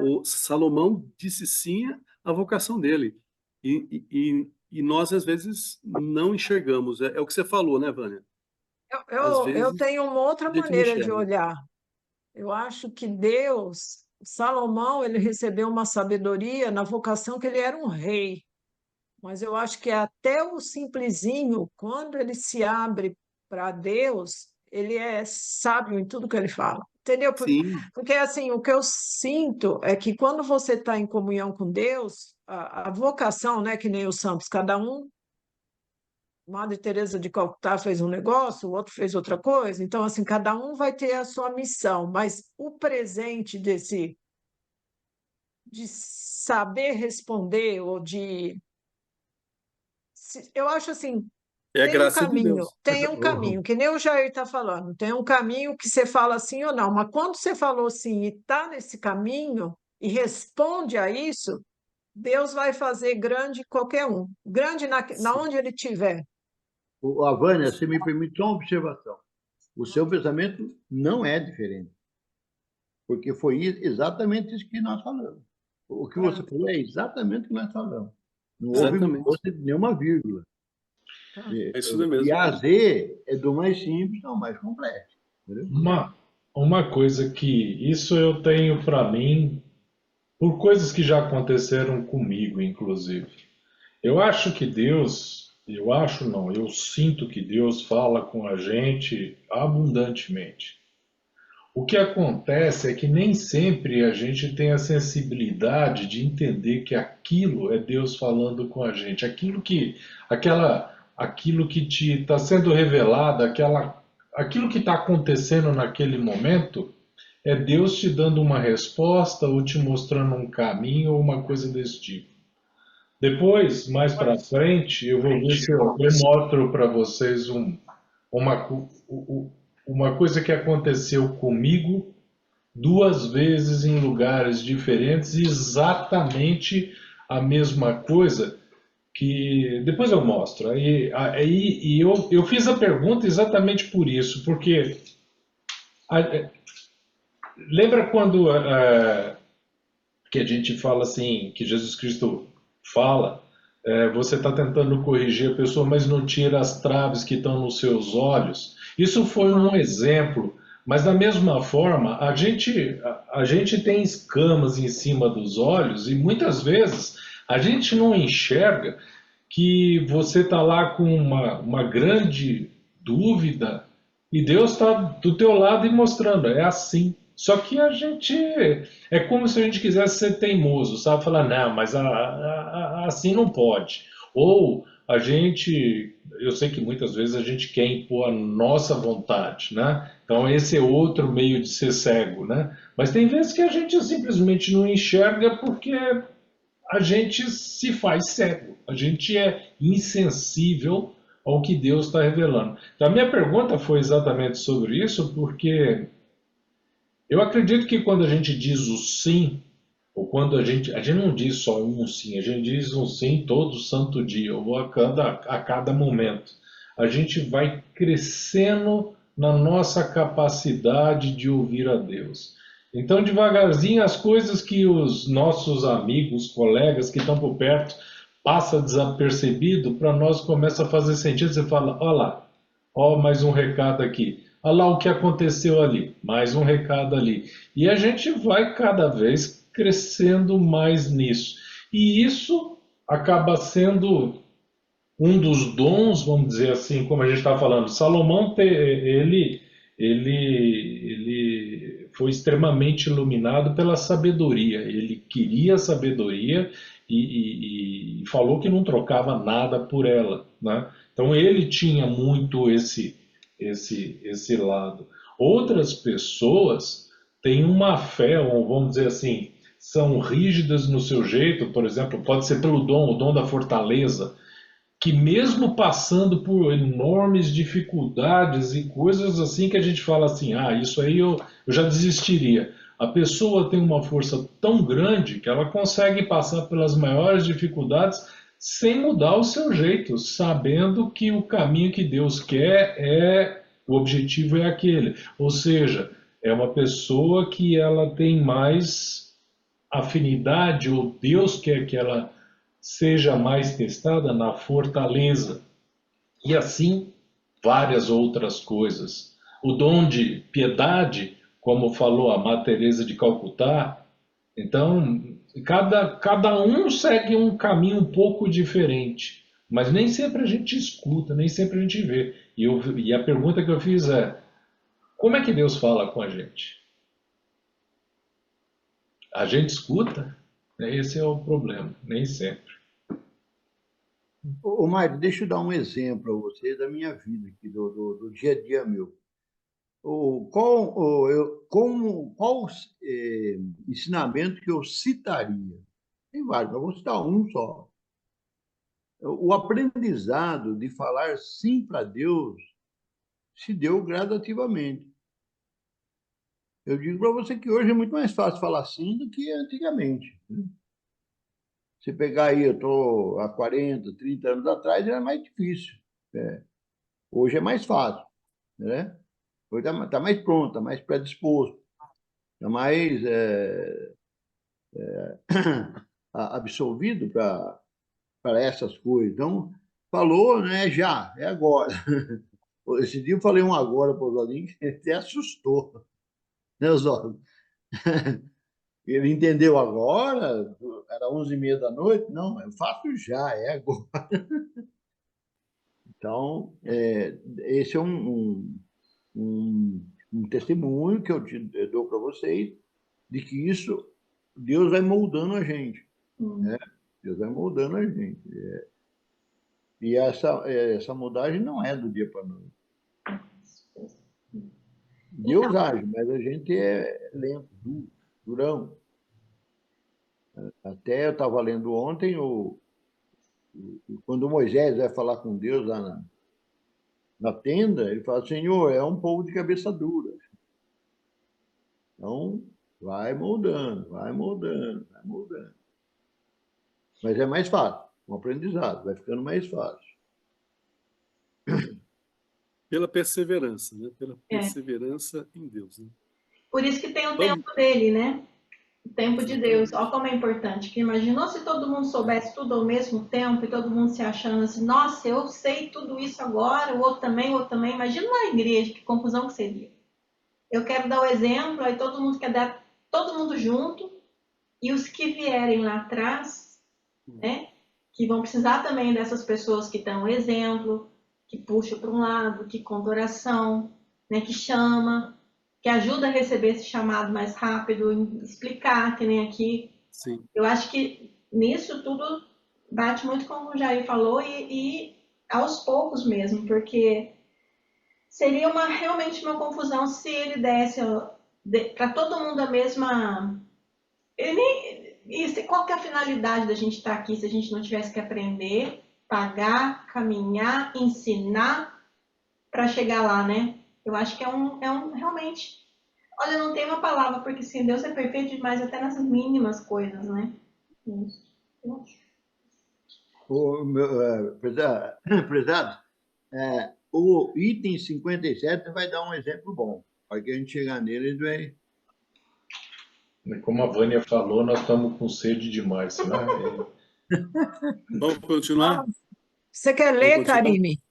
O Salomão disse sim à vocação dele. E nós, às vezes, não enxergamos. É o que você falou, né, Vânia? Às Eu vezes, tenho uma outra a gente não maneira de enxerga. olhar. Eu acho que Deus, Salomão, ele recebeu uma sabedoria na vocação que ele era um rei. Mas eu acho que até o simplesinho, quando ele se abre para Deus, ele é sábio em tudo que ele fala. Entendeu? Sim, Porque assim, o que eu sinto é que quando você está em comunhão com Deus, a vocação, né, que nem os santos, cada um, Madre Teresa de Calcutá fez um negócio, o outro fez outra coisa. Então, assim, cada um vai ter a sua missão, mas o presente de saber responder ou de eu acho assim, é a graça de Deus. tem um caminho, que nem o Jair está falando, tem um caminho que você fala sim ou não, mas quando você falou sim e está nesse caminho e responde a isso, Deus vai fazer grande qualquer um, grande na Sim. onde ele estiver. Vânia, você me permite só uma observação. O seu pensamento não é diferente, porque foi exatamente isso que nós falamos. O que você Tá, falou é exatamente o que nós falamos. Não houve Exatamente. mudança de nenhuma vírgula. tá. É isso De mesmo. A a Z é do mais simples ao mais complexo. Entendeu? Uma coisa que isso eu tenho para mim por coisas que já aconteceram comigo, inclusive. Eu acho que Deus, eu acho não, eu sinto que Deus fala com a gente abundantemente. O que acontece é que nem sempre a gente tem a sensibilidade de entender que aquilo é Deus falando com a gente, aquilo que te está sendo revelado, aquilo que está acontecendo naquele momento, é Deus te dando uma resposta ou te mostrando um caminho ou uma coisa desse tipo. Depois, mais para frente, eu vou ver se eu mostro para vocês uma coisa que aconteceu comigo duas vezes em lugares diferentes, exatamente a mesma coisa, que depois eu mostro. Eu fiz a pergunta exatamente por isso, porque lembra quando que a gente fala assim, que Jesus Cristo fala, você está tentando corrigir a pessoa, mas não tira as traves que estão nos seus olhos. Isso foi um exemplo, mas da mesma forma, a gente tem escamas em cima dos olhos e muitas vezes a gente não enxerga que você está lá com uma grande dúvida e Deus está do teu lado e mostrando, é assim. Só que a gente é como se a gente quisesse ser teimoso, sabe? Falar, não, mas assim não pode. Ou a gente, eu sei que muitas vezes a gente quer impor a nossa vontade, né? Então esse é outro meio de ser cego, né? Mas tem vezes que a gente simplesmente não enxerga porque a gente se faz cego, a gente é insensível ao que Deus está revelando. Então a minha pergunta foi exatamente sobre isso, porque eu acredito que quando a gente diz o sim, ou quando a gente não diz só um sim, a gente diz um sim todo santo dia, ou a cada momento. A gente vai crescendo na nossa capacidade de ouvir a Deus. Então, devagarzinho, as coisas que os nossos amigos, colegas que estão por perto passa desapercebido, para nós começa a fazer sentido. Você fala, olha lá, ó, mais um recado aqui. Olha lá o que aconteceu ali, mais um recado ali. E a gente vai cada vez crescendo mais nisso. E isso acaba sendo um dos dons, vamos dizer assim, como a gente está falando. Salomão, ele foi extremamente iluminado pela sabedoria. Ele queria sabedoria e falou que não trocava nada por ela, né? Então ele tinha muito esse lado. Outras pessoas têm uma fé, ou vamos dizer assim, são rígidas no seu jeito, por exemplo, pode ser pelo dom, o dom da fortaleza, que mesmo passando por enormes dificuldades e coisas assim que a gente fala assim, ah, isso aí eu já desistiria. A pessoa tem uma força tão grande que ela consegue passar pelas maiores dificuldades sem mudar o seu jeito, sabendo que o caminho que Deus quer o objetivo é aquele. Ou seja, é uma pessoa que ela tem mais afinidade, ou Deus quer que ela seja mais testada na fortaleza. E assim, várias outras coisas. O dom de piedade, como falou a Madre Teresa de Calcutá, então, cada um segue um caminho um pouco diferente, mas nem sempre a gente escuta, nem sempre a gente vê. E a pergunta que eu fiz é: como é que Deus fala com a gente? A gente escuta? Esse é o problema, nem sempre. Ô, Mário, deixa eu dar um exemplo para você da minha vida aqui, do dia a dia meu. Qual ensinamento que eu citaria? Tem vários, mas vou citar um só. O aprendizado de falar sim para Deus se deu gradativamente. Eu digo para você que hoje é muito mais fácil falar sim do que antigamente. Se pegar aí, eu estou há 40, 30 anos atrás, era mais difícil. Hoje é mais fácil, né? Hoje está mais pronto, está mais predisposto, está mais absolvido para essas coisas. Então, falou, né? Já, é agora. Esse dia eu falei um agora para o Oswaldinho que até assustou, né, Oswaldo? Ele entendeu agora? Era 11h30 da noite? Não, eu faço já, é agora. Então, esse é um testemunho que eu dou para vocês de que isso, Deus vai moldando a gente, né? Deus vai moldando a gente. E essa moldagem não é do dia para a noite. Deus age, mas a gente é lento, durão. Até eu estava lendo ontem, quando Moisés vai falar com Deus lá na tenda, ele fala: Senhor, é um povo de cabeça dura. Então, vai moldando, vai moldando, vai moldando. Mas é mais fácil, um aprendizado, vai ficando mais fácil. Pela perseverança, né? Pela É. perseverança em Deus, né? Por isso que tem o Vamos. tempo dele, né? O tempo de Deus. Exatamente. Olha como é importante. Que imaginou se todo mundo soubesse tudo ao mesmo tempo e todo mundo se achando assim, nossa, eu sei tudo isso agora, o outro também, o outro também. Imagina uma igreja, que confusão que seria. Eu quero dar o exemplo, aí todo mundo quer dar todo mundo junto, e os que vierem lá atrás, né? Que vão precisar também dessas pessoas que dão exemplo, que puxam para um lado, que conta oração, né? Que chama, que ajuda a receber esse chamado mais rápido, explicar, que nem aqui. Sim. Eu acho que nisso tudo bate muito com o Jair falou e aos poucos mesmo, porque seria realmente uma confusão se ele desse para todo mundo a mesma... Qual que é a finalidade da gente estar aqui se a gente não tivesse que aprender, pagar, caminhar, ensinar para chegar lá, né? Eu acho que é um realmente... Olha, não tem uma palavra, porque sim, Deus é perfeito demais até nessas mínimas coisas, né? Prezado, o item 57 vai dar um exemplo bom. Para que a gente chegar nele, ele vai... Como a Vânia falou, nós estamos com sede demais, né? Vamos continuar? Você quer Vamos ler, continuar? Karime?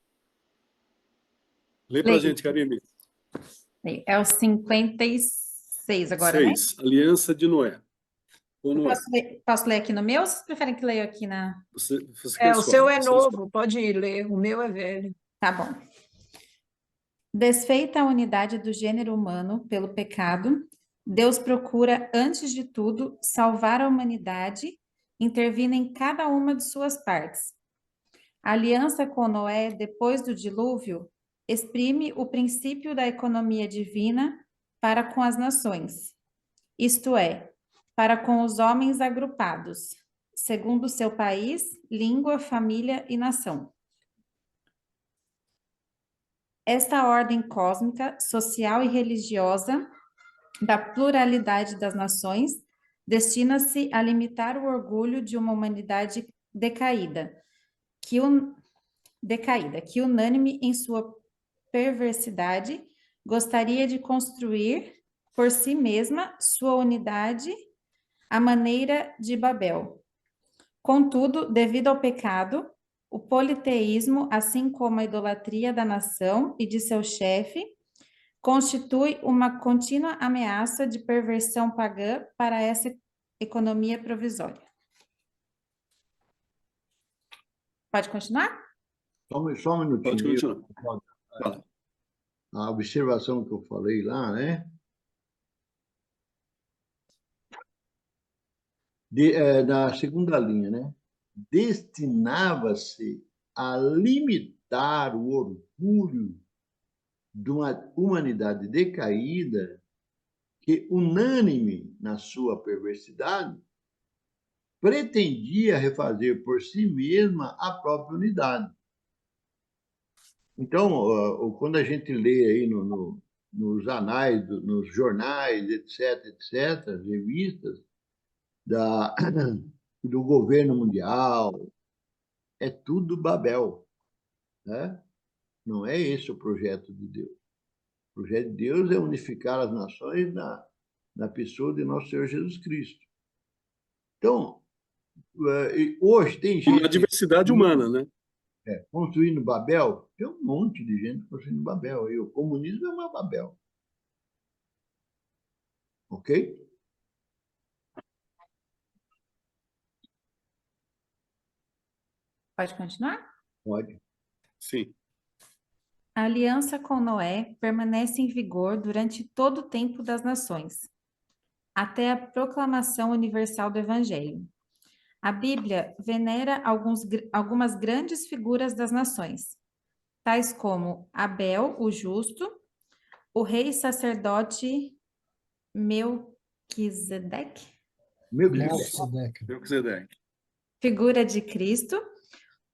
Lê para a Leio. gente, Karine. É o 56 agora, né? 6. Aliança de Noé. Com Noé. Posso ler aqui no meu ou vocês preferem que leia aqui na... Você que O seu escolhe. é Você novo, pode ir ler. O meu é velho. Tá bom. Desfeita a unidade do gênero humano pelo pecado, Deus procura, antes de tudo, salvar a humanidade, intervindo em cada uma de suas partes. A aliança com Noé, depois do dilúvio, exprime o princípio da economia divina para com as nações, isto é, para com os homens agrupados, segundo seu país, língua, família e nação. Esta ordem cósmica, social e religiosa da pluralidade das nações destina-se a limitar o orgulho de uma humanidade decaída, que unânime em sua perversidade, gostaria de construir por si mesma sua unidade à maneira de Babel. Contudo, devido ao pecado, o politeísmo, assim como a idolatria da nação e de seu chefe, constitui uma contínua ameaça de perversão pagã para essa economia provisória. Pode continuar? Só um Pode minutinho. continuar. Fala. A observação que eu falei lá, né? Na segunda linha, né? Destinava-se a limitar o orgulho de uma humanidade decaída que, unânime na sua perversidade, pretendia refazer por si mesma a própria unidade. Então, quando a gente lê aí nos anais, nos jornais, etc., revistas do governo mundial, é tudo Babel, né? Não é esse o projeto de Deus. O projeto de Deus é unificar as nações na pessoa de nosso Senhor Jesus Cristo. Então, hoje tem E gente na diversidade humana, né? construindo Babel, tem um monte de gente construindo Babel. E o comunismo é uma Babel. Ok? Pode continuar? Pode. Sim. A aliança com Noé permanece em vigor durante todo o tempo das nações, até a proclamação universal do Evangelho. A Bíblia venera algumas grandes figuras das nações, tais como Abel, o justo, o rei sacerdote Melquisedeque, Melquisedeque. Melquisedeque. figura de Cristo,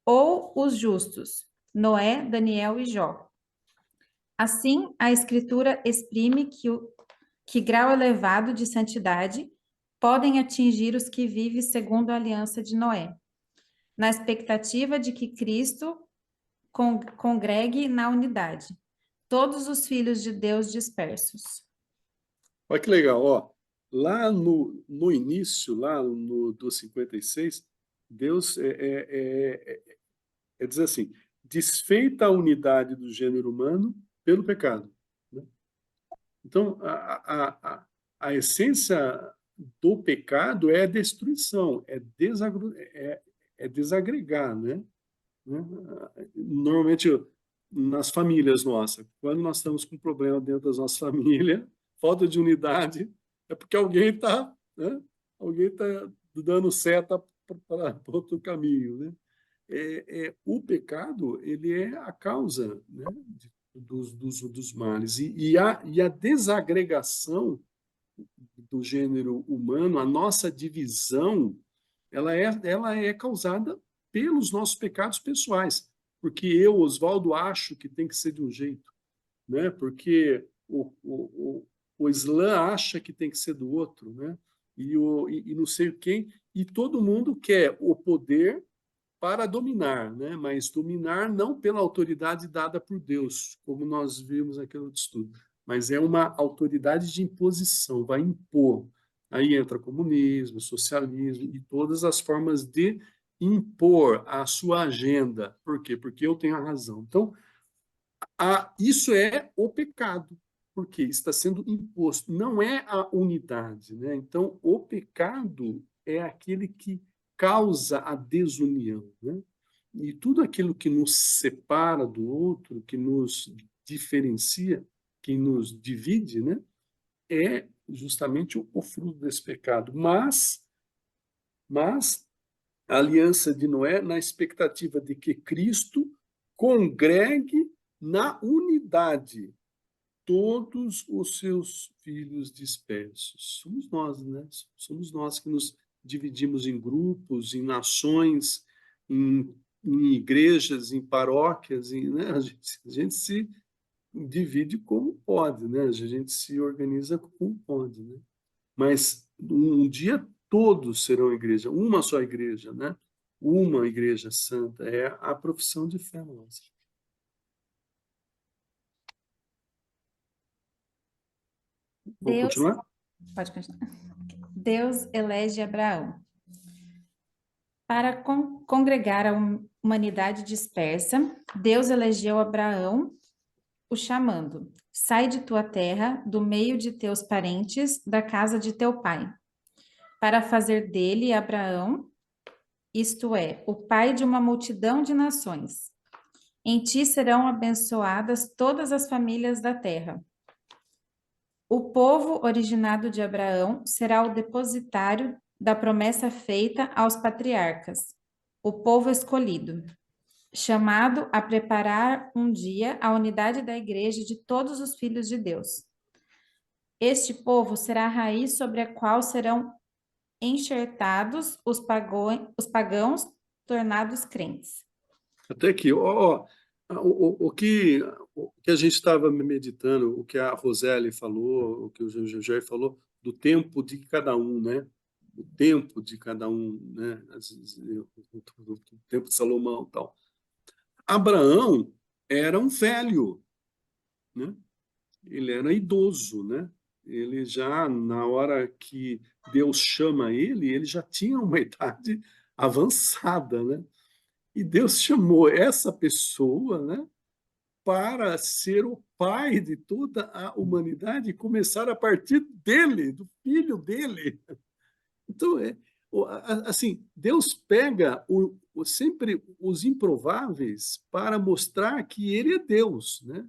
ou os justos, Noé, Daniel e Jó. Assim, a Escritura exprime que grau elevado de santidade podem atingir os que vivem segundo a aliança de Noé, na expectativa de que Cristo congregue na unidade todos os filhos de Deus dispersos. Olha que legal, ó. Lá no início, lá do 56, Deus diz assim, desfeita a unidade do gênero humano pelo pecado, né? Então, a essência do pecado é a destruição, é desagregar, né? Normalmente, nas famílias nossas, quando nós estamos com um problema dentro das nossas famílias, falta de unidade, é porque alguém está, né? Alguém está dando seta para outro caminho, né? O pecado, ele é a causa, né, dos males. E a desagregação do gênero humano, a nossa divisão, ela é causada pelos nossos pecados pessoais. Porque eu, Oswaldo, acho que tem que ser de um jeito, né? Porque o Islã acha que tem que ser do outro, né? E não sei quem, e todo mundo quer o poder para dominar, né? Mas dominar não pela autoridade dada por Deus, como nós vimos naquele outro estudo, mas é uma autoridade de imposição, vai impor. Aí entra comunismo, socialismo e todas as formas de impor a sua agenda. Por quê? Porque eu tenho a razão. Então, isso é o pecado, porque está sendo imposto, não é a unidade, né? Então, o pecado é aquele que causa a desunião, né? E tudo aquilo que nos separa do outro, que nos diferencia, que nos divide, né? É justamente o fruto desse pecado. Mas a aliança de Noé na expectativa de que Cristo congregue na unidade todos os seus filhos dispersos. Somos nós, né? Somos nós que nos dividimos em grupos, em nações, em igrejas, em paróquias, né? A gente se divide como pode, né? A gente se organiza como pode, né? Mas um dia todos serão igreja, uma só igreja, né? Uma igreja santa, é a profissão de fé nossa. Vamos Deus, continuar? pode continuar. Deus elege Abraão para congregar a humanidade dispersa. Deus elegeu Abraão, o chamando: sai de tua terra, do meio de teus parentes, da casa de teu pai, para fazer dele, Abraão, isto é, o pai de uma multidão de nações. Em ti serão abençoadas todas as famílias da terra. O povo originado de Abraão será o depositário da promessa feita aos patriarcas, o povo escolhido, chamado a preparar um dia a unidade da igreja de todos os filhos de Deus. Este povo será a raiz sobre a qual serão enxertados os pagãos tornados crentes. Até aqui, o que a gente estava meditando, o que a Roseli falou, o que o José falou, do tempo de cada um, né? O tempo de cada um, né? O tempo de Salomão e tal. Abraão era um velho, né? Ele era idoso, né? Ele já, na hora que Deus chama ele já tinha uma idade avançada, né? E Deus chamou essa pessoa, né, para ser o pai de toda a humanidade e começar a partir dele, do filho dele. Então, assim, Deus pega sempre os improváveis para mostrar que ele é Deus, né?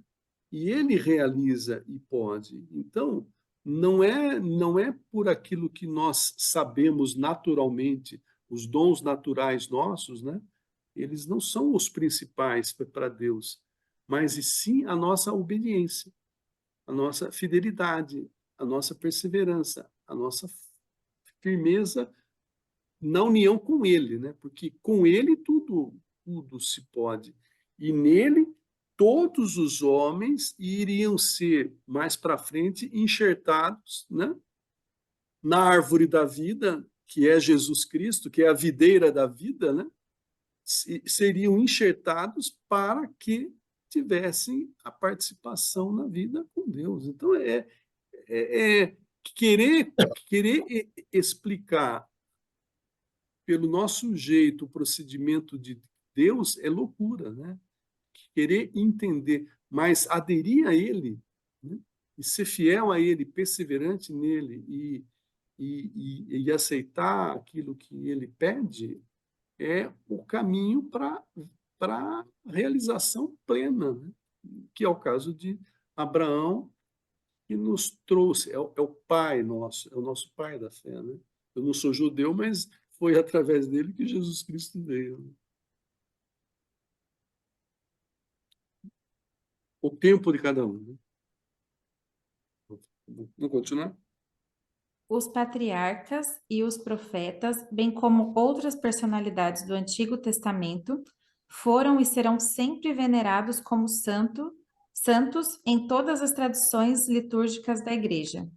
E ele realiza e pode. Então, não é por aquilo que nós sabemos naturalmente, os dons naturais nossos, né? Eles não são os principais para Deus, mas e sim a nossa obediência, a nossa fidelidade, a nossa perseverança, a nossa firmeza na união com ele, né? Porque com ele tudo se pode. E nele todos os homens iriam ser mais para frente enxertados, né? Na árvore da vida, que é Jesus Cristo, que é a videira da vida, né? Seriam enxertados para que tivessem a participação na vida com Deus. Então é querer explicar pelo nosso jeito o procedimento de Deus é loucura, né? Querer entender, mas aderir a Ele, né? E ser fiel a Ele, perseverante nele e aceitar aquilo que Ele pede é o caminho para a realização plena, né? Que é o caso de Abraão, que nos trouxe, é o pai nosso, é o nosso pai da fé, né? Eu não sou judeu, mas foi através dele que Jesus Cristo veio, né? O tempo de cada um, né? Vamos continuar? Os patriarcas e os profetas, bem como outras personalidades do Antigo Testamento, foram e serão sempre venerados como santos em todas as tradições litúrgicas da Igreja.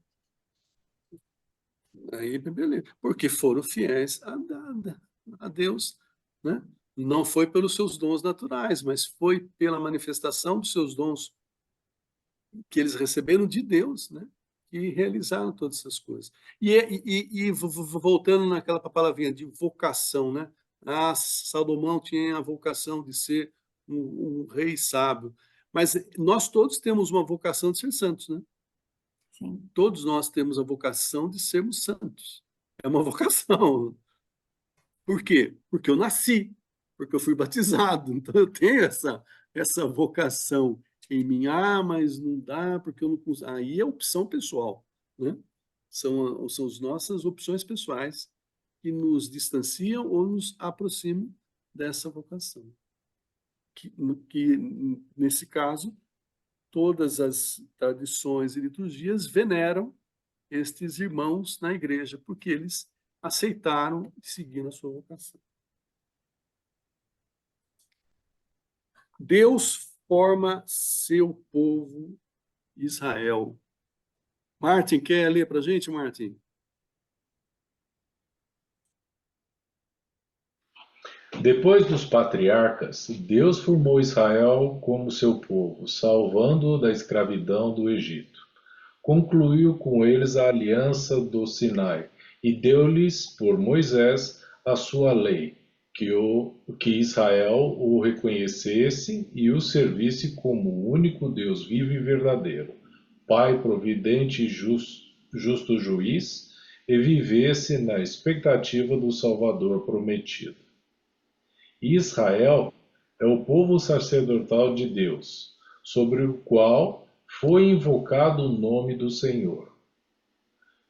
Aí, beleza. Porque foram fiéis a Deus, né? Não foi pelos seus dons naturais, mas foi pela manifestação dos seus dons que eles receberam de Deus, né? E realizaram todas essas coisas. Voltando naquela palavrinha de vocação, né? Ah, Salomão tinha a vocação de ser um rei sábio, mas nós todos temos uma vocação de ser santos, né? Sim. Todos nós temos a vocação de sermos santos. É uma vocação. Por quê? Porque eu nasci, porque eu fui batizado, então eu tenho essa vocação em mim. Ah, mas não dá, porque eu não consigo. Aí é opção pessoal, né? São as nossas opções pessoais que nos distanciam ou nos aproximam dessa vocação. Que nesse caso, todas as tradições e liturgias veneram estes irmãos na igreja, porque eles aceitaram e seguiram a sua vocação. Deus forma seu povo Israel. Martin, quer ler para a gente, Martin? Depois dos patriarcas, Deus formou Israel como seu povo, salvando-o da escravidão do Egito. Concluiu com eles a aliança do Sinai e deu-lhes, por Moisés, a sua lei, que Israel o reconhecesse e o servisse como o único Deus vivo e verdadeiro, Pai providente e justo juiz, e vivesse na expectativa do Salvador prometido. Israel é o povo sacerdotal de Deus, sobre o qual foi invocado o nome do Senhor.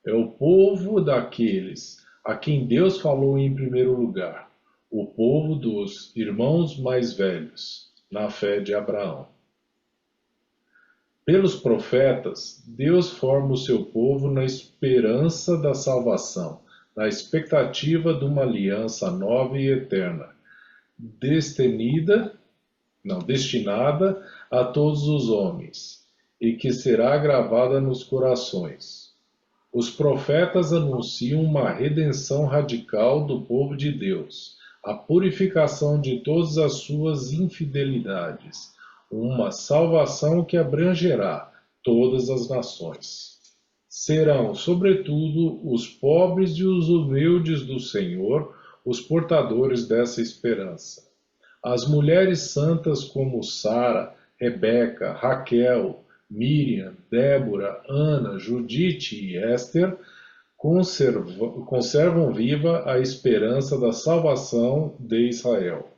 É o povo daqueles a quem Deus falou em primeiro lugar, o povo dos irmãos mais velhos, na fé de Abraão. Pelos profetas, Deus forma o seu povo na esperança da salvação, na expectativa de uma aliança nova e eterna, destinada a todos os homens, e que será gravada nos corações. Os profetas anunciam uma redenção radical do povo de Deus, a purificação de todas as suas infidelidades, uma salvação que abrangerá todas as nações. Serão, sobretudo, os pobres e os humildes do Senhor os portadores dessa esperança. As mulheres santas como Sara, Rebeca, Raquel, Miriam, Débora, Ana, Judite e Éster conservam viva a esperança da salvação de Israel.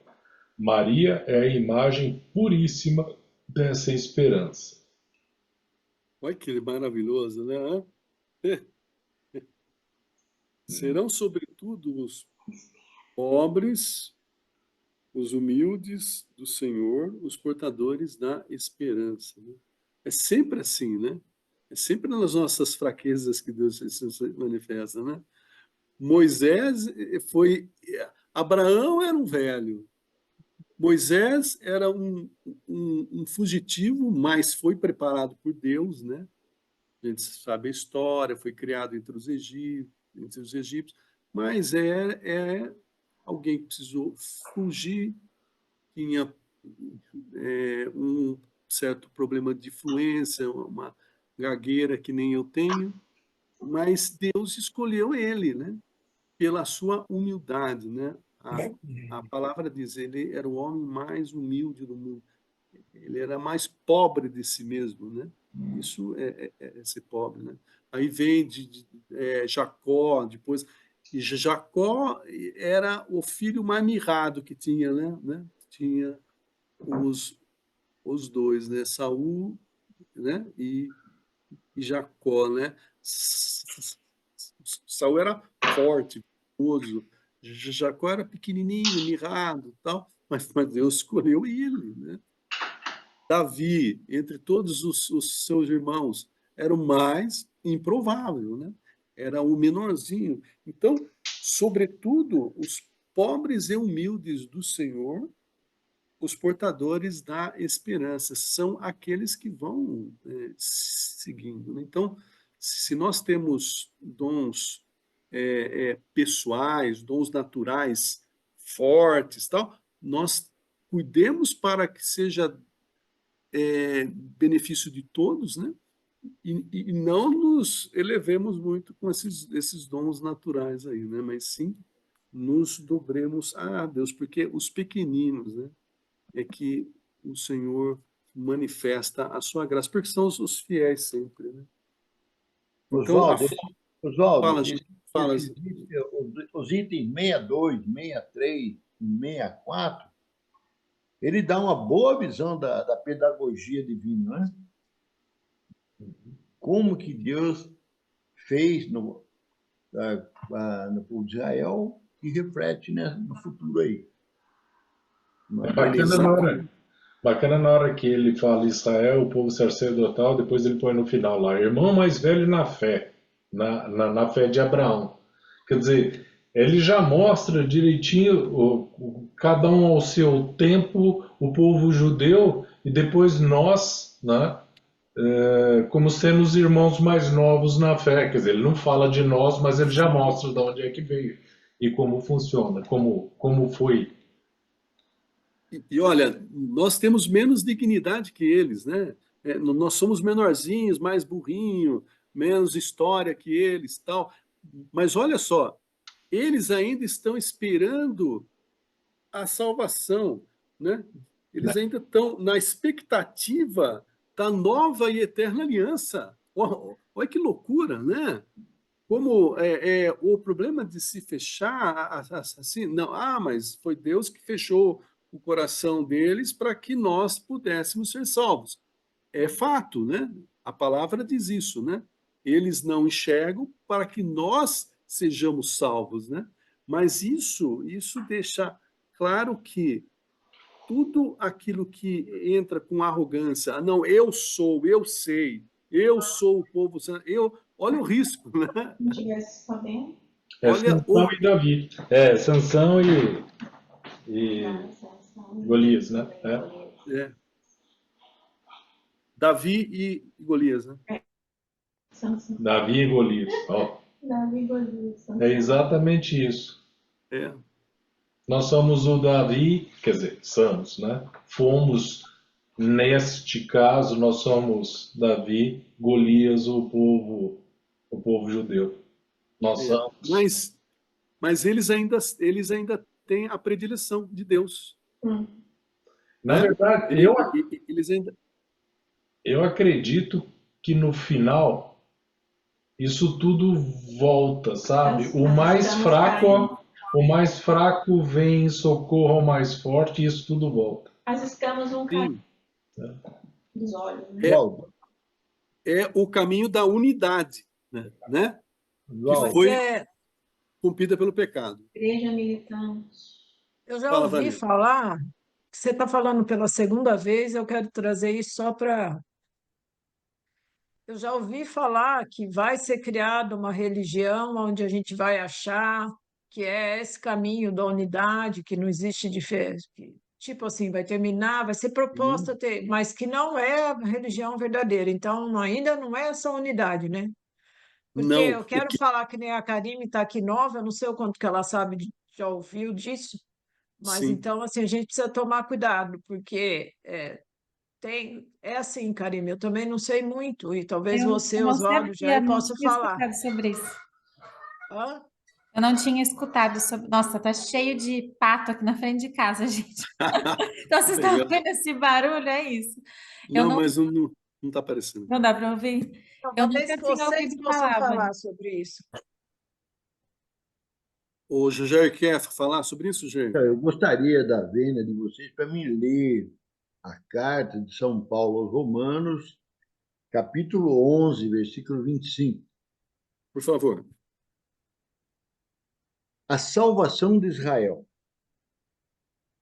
Maria é a imagem puríssima dessa esperança. Olha que maravilhoso, né? Serão, sobretudo, os pobres, os humildes do Senhor, os portadores da esperança. Né? É sempre assim, né? É sempre nas nossas fraquezas que Deus se manifesta, né? Moisés foi... Abraão era um velho. Moisés era um fugitivo, mas foi preparado por Deus, né? A gente sabe a história, foi criado entre os egípcios, mas é alguém que precisou fugir, tinha um certo problema de fluência, uma gagueira que nem eu tenho, mas Deus escolheu ele, né? Pela sua humildade, né? A palavra diz, ele era o homem mais humilde do mundo. Ele era mais pobre de si mesmo, né? Isso é ser pobre, né? Aí vem Jacó, depois... E Jacó era o filho mais mirrado que tinha, né? Tinha os dois, né? Saul, né? E Jacó, né? Saul era forte, formoso. Jacó era pequenininho, mirrado, tal, mas Deus escolheu ele, né? Davi, entre todos os seus irmãos, era o mais improvável, né? Era o menorzinho. Então, sobretudo, os pobres e humildes do Senhor, os portadores da esperança, são aqueles que vão seguindo. Né? Então, se nós temos dons pessoais, dons naturais fortes, tal, nós cuidemos para que seja benefício de todos, né? E não nos elevemos muito com esses dons naturais aí, né? Mas sim nos dobremos a Deus, porque os pequeninos, né? É que o Senhor manifesta a sua graça, porque são os fiéis sempre, né? Então, Oswaldo, fala, gente, fala. os itens 62, 63 e 64, ele dá uma boa visão da pedagogia divina, né? Como que Deus fez no povo de Israel e reflete, né, no futuro aí. É bacana na hora que ele fala Israel, o povo sacerdotal, depois ele põe no final lá, irmão mais velho na fé, na fé de Abraão. Quer dizer, ele já mostra direitinho, cada um ao seu tempo, o povo judeu, e depois nós, né, como sendo os irmãos mais novos na fé. Quer dizer, ele não fala de nós, mas ele já mostra de onde é que veio e como funciona, como foi. E olha, nós temos menos dignidade que eles, né? Nós somos menorzinhos, mais burrinho, menos história que eles, tal. Mas olha só, eles ainda estão esperando a salvação, né? Eles ainda estão na expectativa da nova e eterna aliança. Olha que loucura, né? Como o problema de se fechar assim, não, mas foi Deus que fechou o coração deles para que nós pudéssemos ser salvos. É fato, né? A palavra diz isso, né? Eles não enxergam para que nós sejamos salvos, né? Mas isso deixa claro que tudo aquilo que entra com arrogância, não, eu sou, eu sei, eu sou o povo, olha o risco, né? Não tivesse sabendo. Olha Sansão e Davi. Sansão e Golias, né? Davi e Golias, né? Davi e Golias. Davi e Golias. É exatamente isso. É. Nós somos o Davi, quer dizer, somos, né? Fomos, neste caso, nós somos Davi, Golias, o povo judeu. Nós somos. Mas eles ainda têm a predileção de Deus. Na verdade, eles ainda... eu acredito que no final isso tudo volta, sabe? As- O as mais escamas fraco, caem. ó, o mais fraco vem em socorro ao mais forte e isso tudo volta. As escamas vão cair Sim, dos olhos, né? Valdo, é o caminho da unidade, né? Que Valdo, Mas foi cumprida pelo pecado. Igreja militante. eu já Fala, ouvi Vânia. falar, você está falando pela segunda vez, eu quero trazer isso só para. Eu já ouvi falar que vai ser criada uma religião onde a gente vai achar que é esse caminho da unidade, que não existe diferença. Tipo assim, vai terminar, vai ser proposta ter, mas que não é a religião verdadeira. Então, ainda não é essa unidade, né? Porque Não, eu quero falar que nem a Karime está aqui nova, eu não sei o quanto que ela sabe, já ouviu disso, mas sim. então, assim, a gente precisa tomar cuidado, porque é assim, Karime, eu também não sei muito, e talvez você, Eu não Oswaldo, já sabia, aí não possa tinha falar. escutado sobre isso. Hã? Eu não tinha escutado sobre. Nossa, tá cheio de pato aqui na frente de casa, gente. Então, vocês estão Legal. ouvindo esse barulho? É isso. Eu Não, não, mas não está aparecendo. não dá para ouvir? Então, Eu talvez nunca tinha vocês ouvido possam falar, Vânia. falar sobre isso. O Jair quer falar sobre isso, Jair? eu gostaria da vênia de vocês para me ler a carta de São Paulo aos Romanos, capítulo 11, versículo 25. Por favor. A salvação de Israel.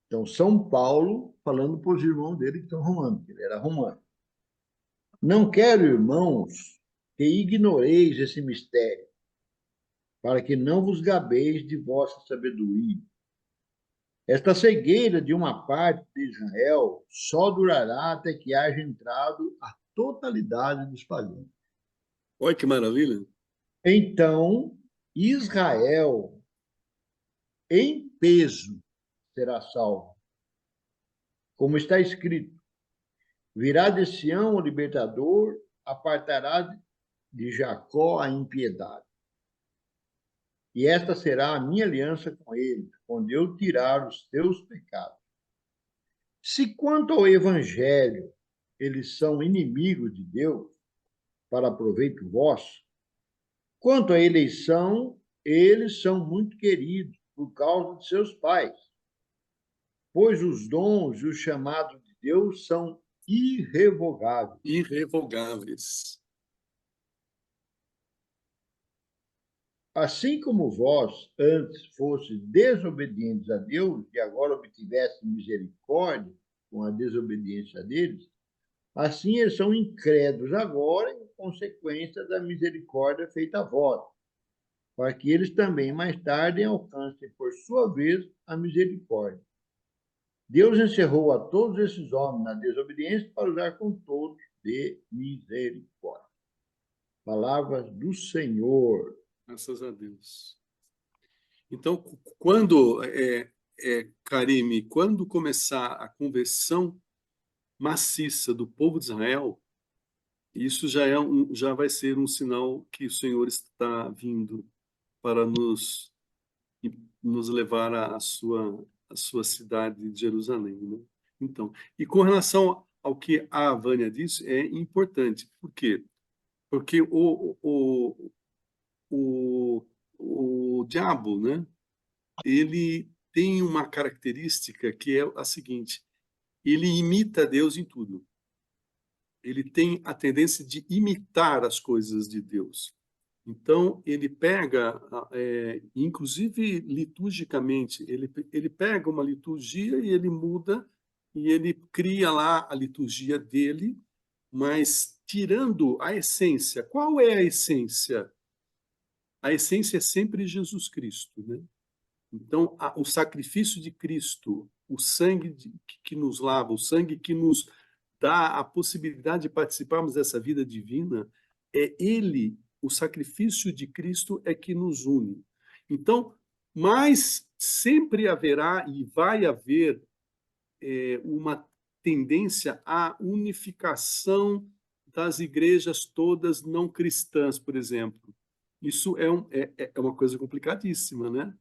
Então, São Paulo falando para os irmãos dele que estão romanos, que ele era romano. Não quero, irmãos, que ignoreis esse mistério, para que não vos gabeis de vossa sabedoria. Esta cegueira de uma parte de Israel só durará até que haja entrado a totalidade dos pagãos. Olha que maravilha. Então, Israel, em peso, será salvo. Como está escrito, virá de Sião o libertador, apartará de Jacó a impiedade. E esta será a minha aliança com ele, quando eu tirar os teus pecados. Se quanto ao evangelho, eles são inimigos de Deus, para proveito vosso, quanto à eleição, eles são muito queridos por causa de seus pais, pois os dons e os chamados de Deus são irrevogáveis. Irrevogáveis. Assim como vós antes fostes desobedientes a Deus e agora obtiveste misericórdia com a desobediência deles, assim eles são incrédulos agora em consequência da misericórdia feita a vós, para que eles também mais tarde alcancem por sua vez a misericórdia. Deus encerrou a todos esses homens na desobediência para usar com todos de misericórdia. Palavras do Senhor. Graças a Deus. Então, quando, Karime, quando começar a conversão maciça do povo de Israel, isso já vai ser um sinal que o Senhor está vindo para nos levar à sua cidade de Jerusalém, né? Então, e com relação ao que a Vânia disse, é importante. Por quê? Porque o, o diabo, né? Ele tem uma característica que é a seguinte: ele imita Deus em tudo. Ele tem a tendência de imitar as coisas de Deus. Então, ele pega, inclusive liturgicamente, ele pega uma liturgia e ele muda, e ele cria lá a liturgia dele, mas tirando a essência. Qual é a essência? A essência é sempre Jesus Cristo, né? Então, o sacrifício de Cristo, o sangue que nos lava, o sangue que nos dá a possibilidade de participarmos dessa vida divina, é ele, o sacrifício de Cristo é que nos une. Então, mas sempre haverá e vai haver uma tendência à unificação das igrejas todas não cristãs, por exemplo. Isso é uma coisa complicadíssima, né?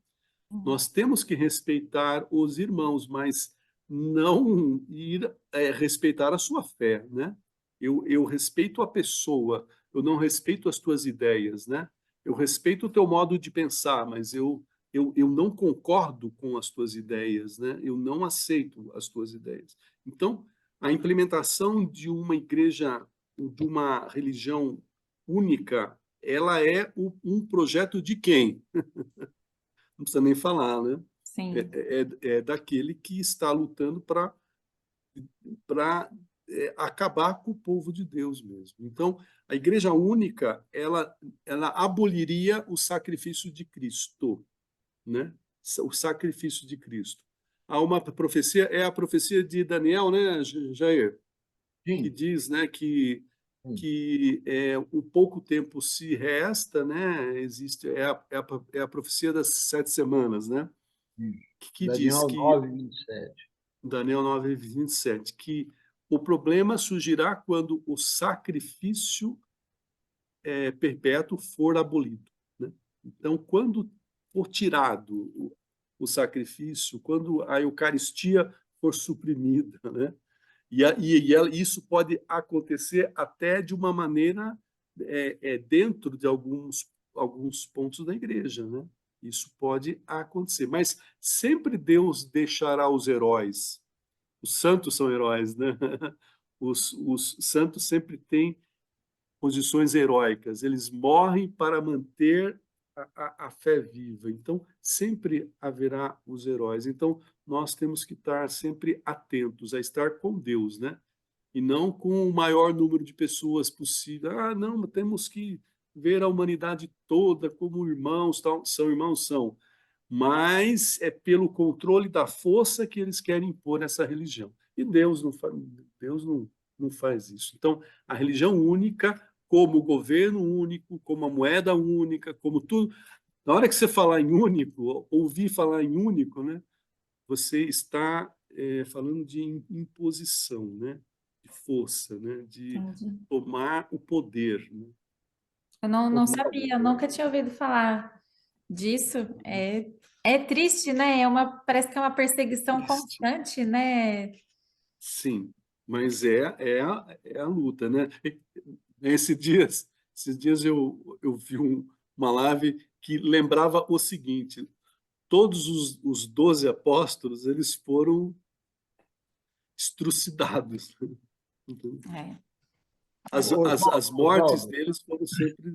Nós temos que respeitar os irmãos, mas não ir respeitar a sua fé, né? Eu respeito a pessoa, eu não respeito as tuas ideias, né? Eu respeito o teu modo de pensar, mas eu não concordo com as tuas ideias, né? Eu não aceito as tuas ideias. Então, a implementação de uma igreja, de uma religião única, ela é um projeto de quem? Não precisa nem falar, né? Sim. É daquele que está lutando para acabar com o povo de Deus mesmo. Então, a igreja única, ela aboliria o sacrifício de Cristo, né? O sacrifício de Cristo. Há uma profecia, é a profecia de Daniel, né, Jair? Que Sim, diz, né, sim. o pouco tempo se resta, né? Existe é a profecia das 7 semanas, né? Sim. Que diz Daniel que 9:27. Daniel 9:27, que o problema surgirá quando o sacrifício perpétuo for abolido, né? Então, quando for tirado o sacrifício, quando a Eucaristia for suprimida, né? Isso pode acontecer até de uma maneira dentro de alguns pontos da igreja, né? Isso pode acontecer, mas sempre Deus deixará os heróis. Os santos são heróis, né? Os santos sempre têm posições heróicas, eles morrem para manter a fé viva. Então, sempre haverá os heróis. Então, nós temos que estar sempre atentos a estar com Deus, né? E não com o maior número de pessoas possível. Ah, não, temos que ver a humanidade toda como irmãos, tal. São irmãos, são. Mas é pelo controle da força que eles querem impor essa religião. E Deus não faz isso. Então, a religião única, como o governo único, como a moeda única, como tudo. Na hora que você falar em único, ouvir falar em único, né, você está falando de imposição, né, de força, né, de Entendi. tomar o poder. Né? Eu não sabia, eu nunca tinha ouvido falar disso. É triste, né? Parece que é uma perseguição Triste. constante, né? Sim, mas é a luta, né? Esses dias eu vi uma live que lembrava o seguinte: todos os 12 apóstolos eles foram estrucidados. É. As mortes Oswaldo, deles foram sempre.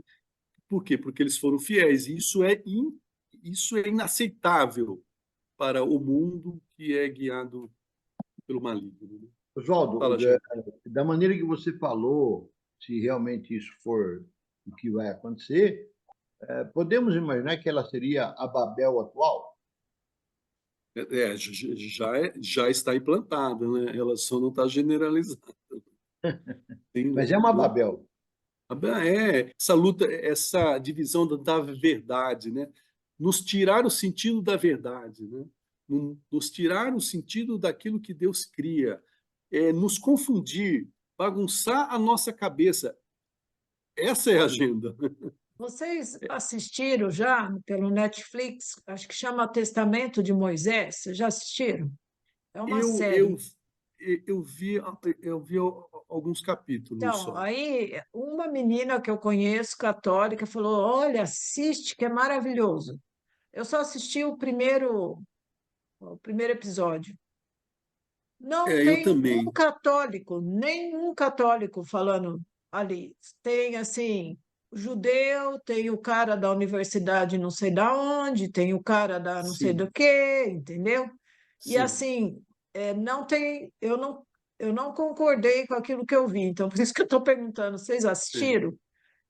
Por quê? Porque eles foram fiéis. E isso é inaceitável para o mundo que é guiado pelo maligno. Né? Oswaldo, Fala, Jair. da maneira que você falou, se realmente isso for o que vai acontecer, podemos imaginar que ela seria a Babel atual? Já está implantada, né? Ela só não está generalizada. Mas é uma Babel. Essa luta, essa divisão da verdade, né? Nos tirar o sentido da verdade, né? Nos tirar o sentido daquilo que Deus cria, nos confundir, bagunçar a nossa cabeça. Essa é a agenda. Vocês assistiram já pelo Netflix, acho que chama Testamento de Moisés, vocês já assistiram? É uma Eu, eu, série. eu vi alguns capítulos Então, só. aí uma menina que eu conheço, católica, falou: Olha, assiste, que é maravilhoso. Eu só assisti o primeiro episódio. Não Eu tem também. nenhum católico falando ali. Tem assim, o judeu, tem o cara da universidade não sei da onde, tem o cara da não sei Sim, do que, entendeu? E sim. assim, não tem, eu não concordei com aquilo que eu vi, então por isso que eu estou perguntando, vocês É, assistiram?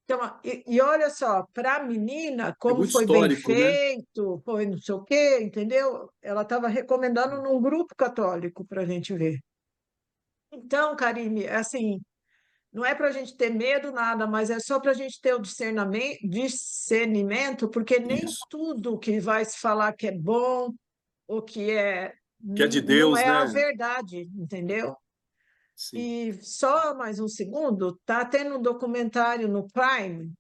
Então, e olha só, para a menina, é como muito foi bem histórico, né? feito, foi não sei o quê, entendeu? Ela estava recomendando num grupo católico para a gente ver. Então, Karine, assim, não é para a gente ter medo, nada, mas é só para a gente ter o discernimento, porque nem Isso. tudo que vai se falar que é bom ou que Que é de não Deus, é a né? verdade, entendeu? Sim. E só mais um segundo, tá tendo um documentário no Prime,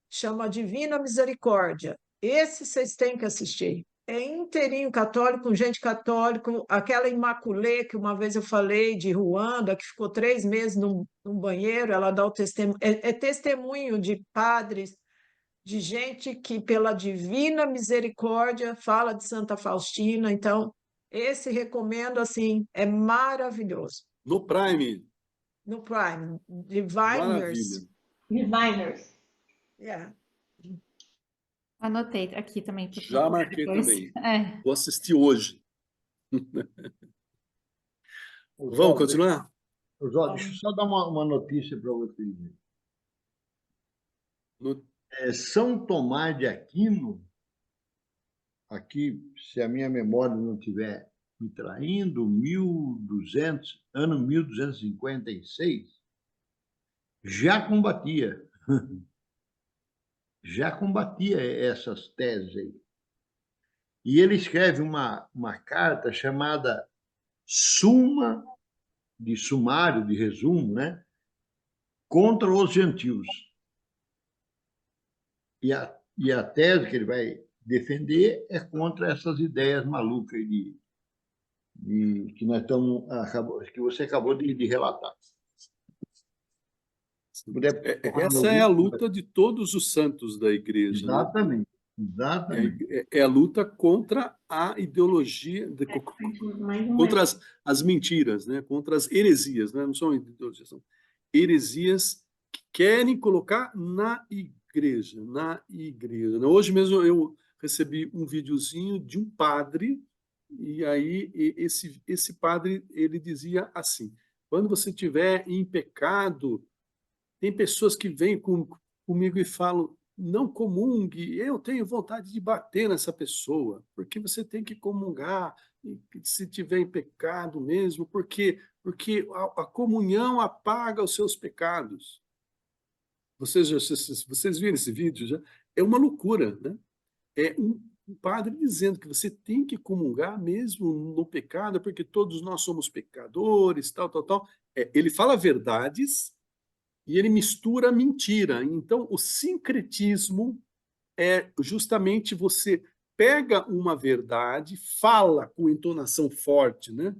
chama Divina Misericórdia. Esse vocês têm que assistir. é inteirinho católico, com gente católica, aquela Imaculée que uma vez eu falei de Ruanda, que ficou 3 meses num banheiro, ela dá o testemunho, é testemunho de padres, de gente que pela divina misericórdia fala de Santa Faustina, então esse recomendo assim, é maravilhoso. No Prime, No Prime, Divine maravilha. Mercy. Diviners. Yeah. Anotei aqui também para Já procurar marquei depois. também. É. Vou assistir hoje. Vamos continuar? Oswaldo, deixa eu só dar uma notícia para vocês. No- São Tomás de Aquino, aqui, se a minha memória não estiver me traindo, 1200, ano 1256, já combatia essas teses aí. E ele escreve uma carta chamada Suma, de sumário, de resumo, né? Contra os gentios. E a tese que ele vai defender é contra essas ideias malucas que nós estamos, que você acabou de relatar. Se puder Essa é a luta de todos os santos da igreja, né? Exatamente, exatamente. É a luta contra a ideologia, Mais um contra as mentiras, né? Contra as heresias, né? Não são ideologias, são heresias que querem colocar na igreja, na igreja, né? Hoje mesmo eu recebi um videozinho de um padre, e aí esse padre, ele dizia assim: quando você estiver em pecado, tem pessoas que vêm comigo e falam: não comungue, eu tenho vontade de bater nessa pessoa, porque você tem que comungar, se tiver em pecado mesmo, porque a comunhão apaga os seus pecados. Vocês viram esse vídeo já? É uma loucura, né? É um padre dizendo que você tem que comungar mesmo no pecado, porque todos nós somos pecadores, tal, tal, tal. Ele fala verdades, e ele mistura mentira. Então, o sincretismo é justamente você pega uma verdade, fala com entonação forte, né?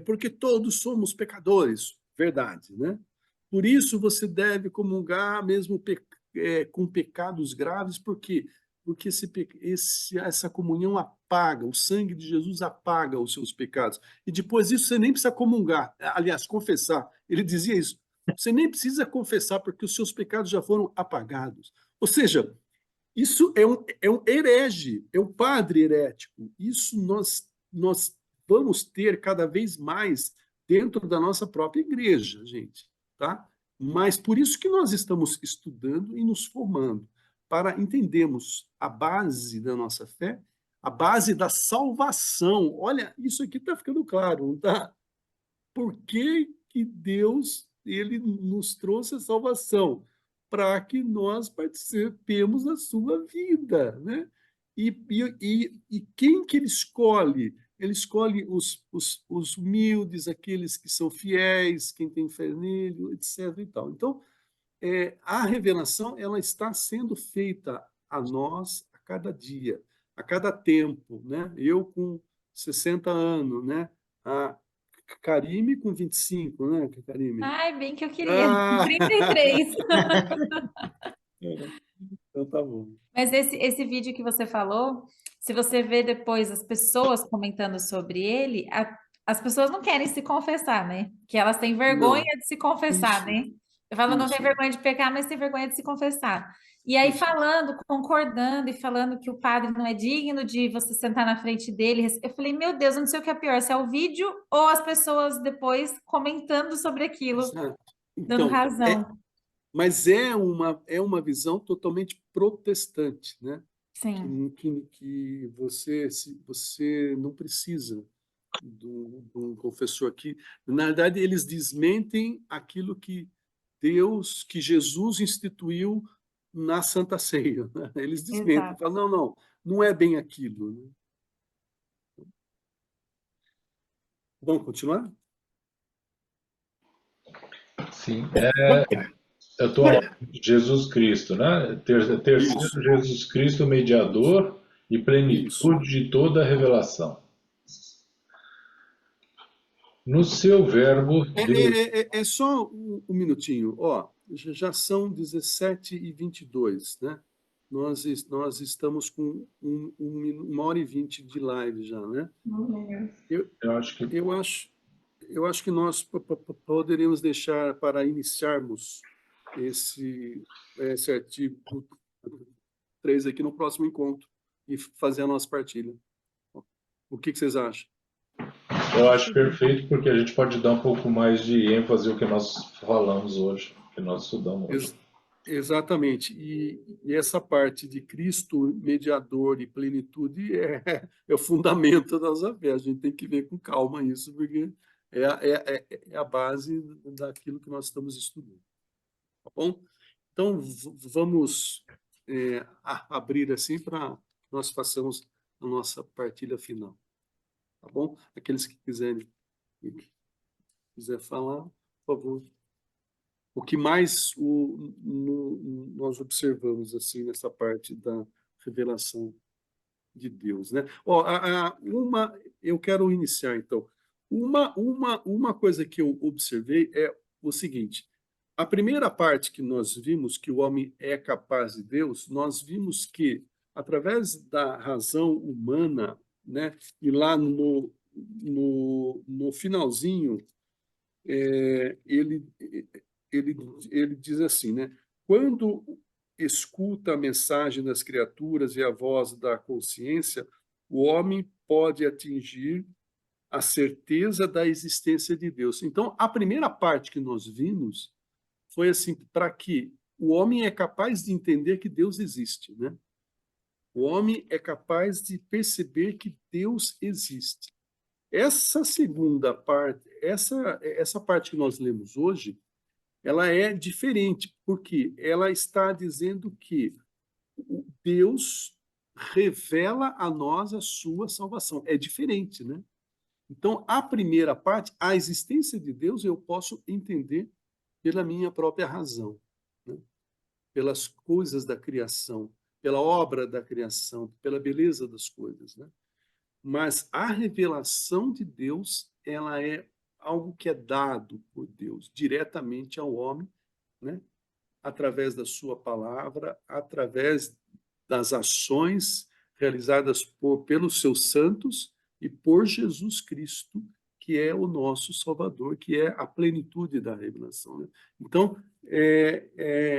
Porque todos somos pecadores, verdade, né? Por isso você deve comungar mesmo com pecados graves, porque essa comunhão apaga, o sangue de Jesus apaga os seus pecados. E depois disso você nem precisa comungar, aliás, confessar. Ele dizia isso. Você nem precisa confessar, porque os seus pecados já foram apagados. Ou seja, isso é um herege, é um padre herético. Isso nós vamos ter cada vez mais dentro da nossa própria igreja, gente, tá? Mas por isso que nós estamos estudando e nos formando, para entendermos a base da nossa fé, a base da salvação. Olha, isso aqui está ficando claro, não está? Por que Deus ele nos trouxe a salvação? Para que nós participemos da sua vida, né? E quem que ele escolhe? Ele escolhe os humildes, aqueles que são fiéis, quem tem fé nele, etc. E tal. Então, a revelação ela está sendo feita a nós a cada dia, a cada tempo, né? Eu com 60 anos, né? A Karime com 25, né, Karime? Ai, bem que eu queria. Ah! 33. Então tá bom. Mas esse vídeo que você falou, se você vê depois as pessoas comentando sobre ele, as pessoas não querem se confessar, né? Que elas têm vergonha Não, de se confessar, isso, né? Eu falo, não tem isso, vergonha de pecar, mas tem vergonha de se confessar. E aí, isso. falando, concordando e falando que o padre não é digno de você sentar na frente dele, eu falei, meu Deus, eu não sei o que é pior, se é o vídeo ou as pessoas depois comentando sobre aquilo, Exato. dando Então, razão. mas é uma visão totalmente protestante, né? Sim, Que você não precisa de um confessor aqui. Na verdade, eles desmentem aquilo que Deus, que Jesus instituiu na Santa Ceia, né? Eles desmentem, exato. falam, não é bem aquilo, né? Vamos continuar? Sim, eu estou Jesus Cristo, né? Terceiro Isso. Jesus Cristo, mediador e Isso. plenitude de toda a revelação. No seu verbo, Deus... É só um minutinho. Ó, já são 17h22, né? Nós estamos com 1h20 de live já, né? Eu acho que Eu acho que nós poderíamos deixar para iniciarmos esse artigo 3 aqui no próximo encontro e fazer a nossa partilha. O que vocês acham? Eu acho perfeito, porque a gente pode dar um pouco mais de ênfase ao que nós falamos hoje, que nós estudamos hoje. Exatamente. E essa parte de Cristo, mediador e plenitude, é o fundamento da nossa fé. A gente tem que ver com calma isso, porque é a base daquilo que nós estamos estudando. Tá bom? Então, vamos abrir assim para nós façamos a nossa partilha final. Tá bom? Aqueles que quiser falar, por favor. O que mais nós observamos assim nessa parte da revelação de Deus, né? Ó, eu quero iniciar então. Uma coisa que eu observei é o seguinte: a primeira parte que nós vimos que o homem é capaz de Deus, nós vimos que através da razão humana, né? E lá no finalzinho ele, ele diz assim, né? Quando escuta a mensagem das criaturas e a voz da consciência, o homem pode atingir a certeza da existência de Deus. Então, a primeira parte que nós vimos foi assim, para que o homem é capaz de entender que Deus existe, né? O homem é capaz de perceber que Deus existe. Essa segunda parte, essa parte que nós lemos hoje, ela é diferente, porque ela está dizendo que Deus revela a nós a sua salvação. É diferente, né? Então, a primeira parte, a existência de Deus, eu posso entender pela minha própria razão, né? Pelas coisas da criação, pela obra da criação, pela beleza das coisas, né? Mas a revelação de Deus, ela é algo que é dado por Deus diretamente ao homem, né? Através da sua palavra, através das ações realizadas pelos seus santos e por Jesus Cristo, que é o nosso Salvador, que é a plenitude da revelação, né? Então,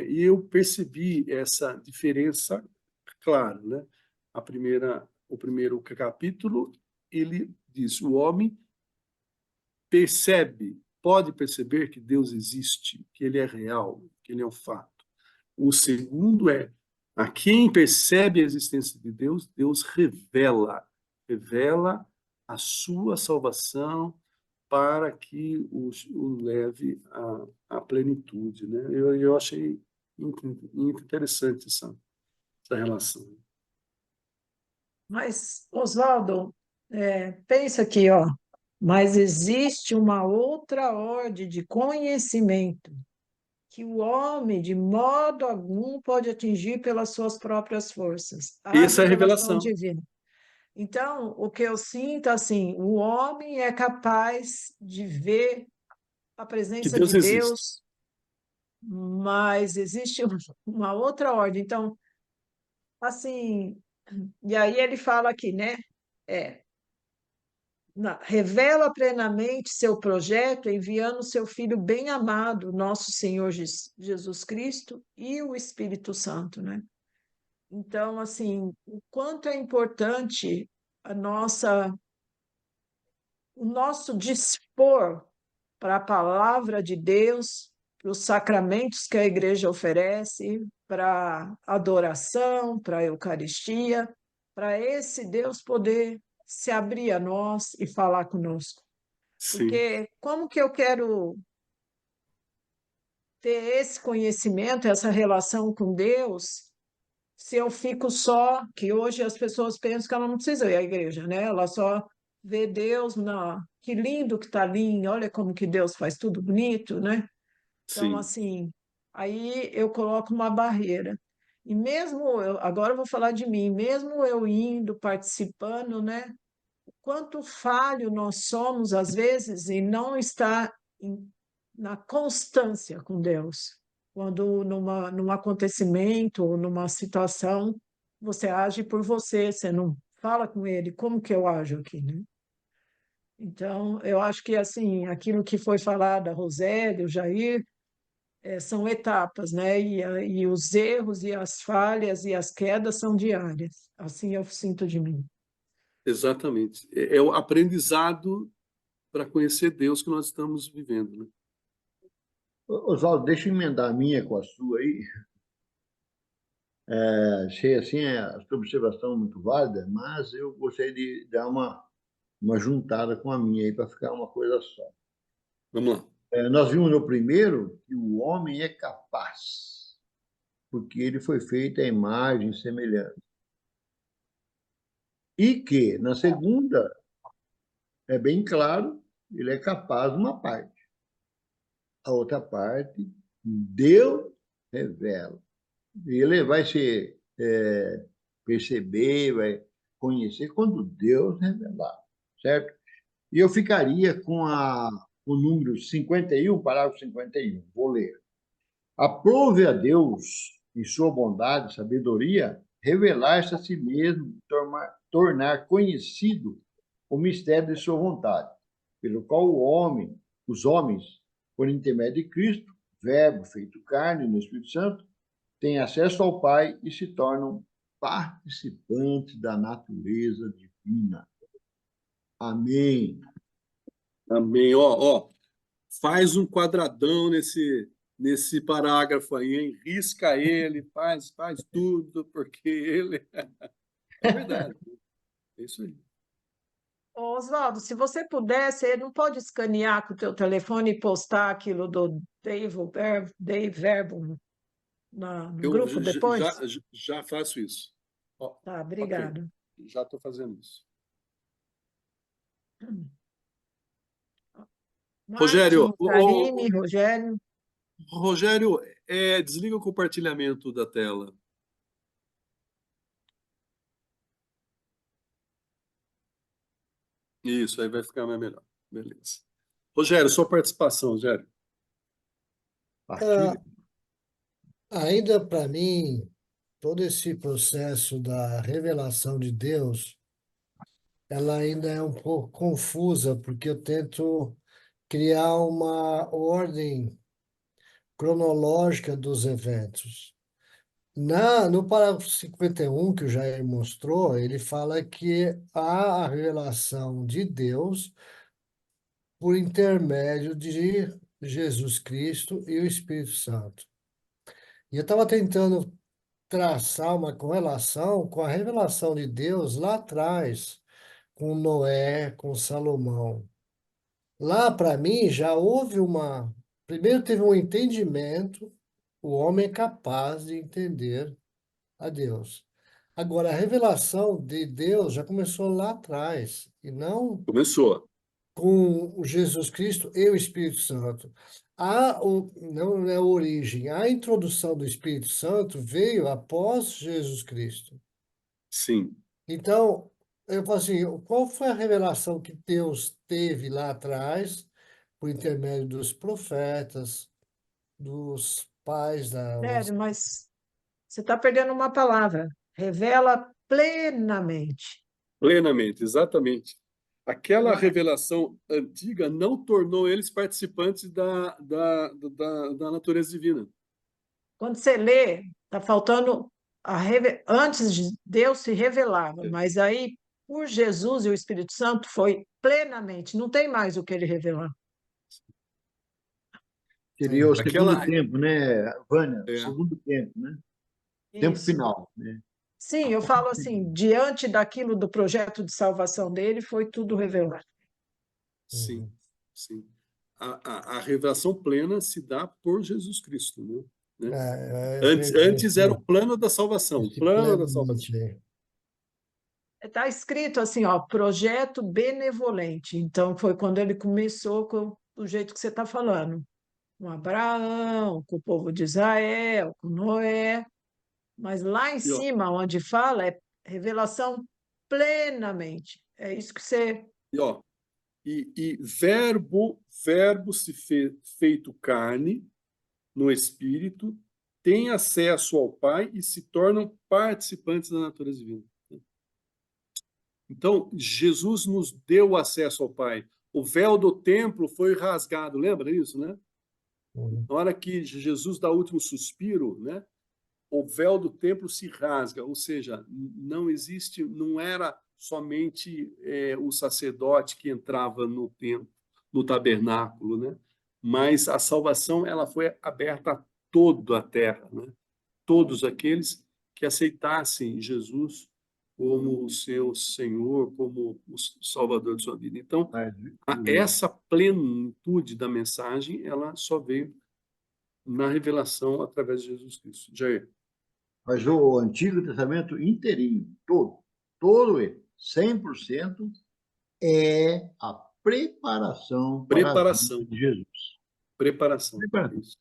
eu percebi essa diferença, claro, né? O primeiro capítulo, ele diz, o homem pode perceber que Deus existe, que ele é real, que ele é um fato. O segundo a quem percebe a existência de Deus, Deus revela a sua salvação para que o leve à plenitude, né? Eu achei interessante essa relação. Mas, Oswaldo, pensa aqui, ó, mas existe uma outra ordem de conhecimento que o homem, de modo algum, pode atingir pelas suas próprias forças. A Essa é a revelação revelação. divina. Então, o que eu sinto, assim, o homem é capaz de ver a Que presença Deus de existe. Deus, mas existe uma outra ordem. Então, assim, e aí ele fala aqui, né? Revela plenamente seu projeto, enviando seu Filho bem-amado, nosso Senhor Jesus Cristo e o Espírito Santo, né? Então, assim, o quanto é importante o nosso dispor para a palavra de Deus, para os sacramentos que a igreja oferece, para a adoração, para a Eucaristia, para esse Deus poder se abrir a nós e falar conosco. Sim. Porque como que eu quero ter esse conhecimento, essa relação com Deus, se eu fico só, que hoje as pessoas pensam que ela não precisa ir à igreja, né? Ela só vê Deus que lindo que está ali, olha como que Deus faz tudo bonito, né? Então, Sim. assim, aí eu coloco uma barreira. E mesmo agora eu vou falar de mim, mesmo eu indo, participando, né? Quanto falho nós somos às vezes em não estar na constância com Deus. Quando num acontecimento ou numa situação, você age por você, você não fala com ele, como que eu ajo aqui, né? Então, eu acho que assim, aquilo que foi falado, a Rosélia, o Jair, são etapas, né? E os erros e as falhas e as quedas são diárias. Assim eu sinto de mim. Exatamente. É o aprendizado para conhecer Deus que nós estamos vivendo, né? Oswaldo, deixa eu emendar a minha com a sua aí. Achei assim a sua observação muito válida, mas eu gostaria de dar uma juntada com a minha aí para ficar uma coisa só. Vamos lá. Nós vimos no primeiro que o homem é capaz, porque ele foi feito à imagem e semelhança. E que, na segunda, é bem claro, ele é capaz de uma parte. A outra parte, Deus revela. Ele vai se perceber, vai conhecer quando Deus revelar, certo? E eu ficaria com o número 51, parágrafo 51. Vou ler. Aprove a Deus, em sua bondade e sabedoria, revelar-se a si mesmo, tornar conhecido o mistério de sua vontade, pelo qual os homens, por intermédio de Cristo, Verbo feito carne no Espírito Santo, têm acesso ao Pai e se tornam participantes da natureza divina. Amém. Amém. Ó, faz um quadradão nesse parágrafo aí, hein? Risca ele, faz tudo, porque ele... É verdade. É isso aí. Ô, Oswaldo, se você pudesse, você não pode escanear com o teu telefone e postar aquilo do Dave Verbo no Eu grupo depois? já faço isso. Ó, Tá, ok. obrigado. Já estou fazendo isso. Rogério, Martin, Karine, Rogério. Rogério, desliga o compartilhamento da tela. Isso, aí vai ficar mais melhor. Beleza. Rogério, sua participação, Rogério. Partilha. Ainda para mim, todo esse processo da revelação de Deus, ela ainda é um pouco confusa, porque eu tento criar uma ordem cronológica dos eventos. No parágrafo 51, que o Jair mostrou, ele fala que há a revelação de Deus por intermédio de Jesus Cristo e o Espírito Santo. E eu estava tentando traçar uma correlação com a revelação de Deus lá atrás, com Noé, com Salomão. Lá, para mim, já houve uma. Primeiro, teve um entendimento, o homem é capaz de entender a Deus. Agora, a revelação de Deus já começou lá atrás, e não Começou. com Jesus Cristo e o Espírito Santo. Não é a origem, a introdução do Espírito Santo veio após Jesus Cristo. Sim. Então, eu falo assim, qual foi a revelação que Deus teve lá atrás, por intermédio dos profetas, dos pais da nossa... Sério, mas você está perdendo uma palavra. Revela plenamente. Plenamente, exatamente. Aquela Lá- revelação antiga não tornou eles participantes da natureza divina. Quando você lê, está faltando antes de Deus se revelava, mas aí por Jesus e o Espírito Santo foi plenamente, não tem mais o que ele revelar. Seria o segundo Aquela, tempo, né, Vânia? é, Segundo tempo, né? Tempo Isso. final, né? Sim, eu falo assim, diante daquilo do projeto de salvação dele, foi tudo revelado. sim, Uhum. sim. A revelação plena se dá por Jesus Cristo, né? Eu creio que Antes era o plano da salvação, o esse plano da salvação. plenamente aí. Está escrito assim, ó, projeto benevolente. Então, foi quando ele começou com o jeito que você está falando. Com Abraão, com o povo de Israel, com Noé. Mas lá em E, ó, cima, onde fala, é revelação plenamente. É isso que você. e, ó, e verbo se feito carne no Espírito, tem acesso ao Pai e se tornam participantes da natureza divina. Então, Jesus nos deu acesso ao Pai. O véu do templo foi rasgado, lembra isso, né? Uhum. Na hora que Jesus dá o último suspiro, né? O véu do templo se rasga, ou seja, não existe, não era somente o sacerdote que entrava no templo, no tabernáculo, né? Mas a salvação ela foi aberta a toda a terra, né? Todos aqueles que aceitassem Jesus como o seu Senhor, como o Salvador de sua vida. Então, Mas, essa plenitude da mensagem, ela só veio na revelação através de Jesus Cristo. Jair. mas o Antigo Testamento inteirinho, todo ele, 100%, é a preparação para a vinda Preparação. de Jesus. Preparação. Preparação. Isso.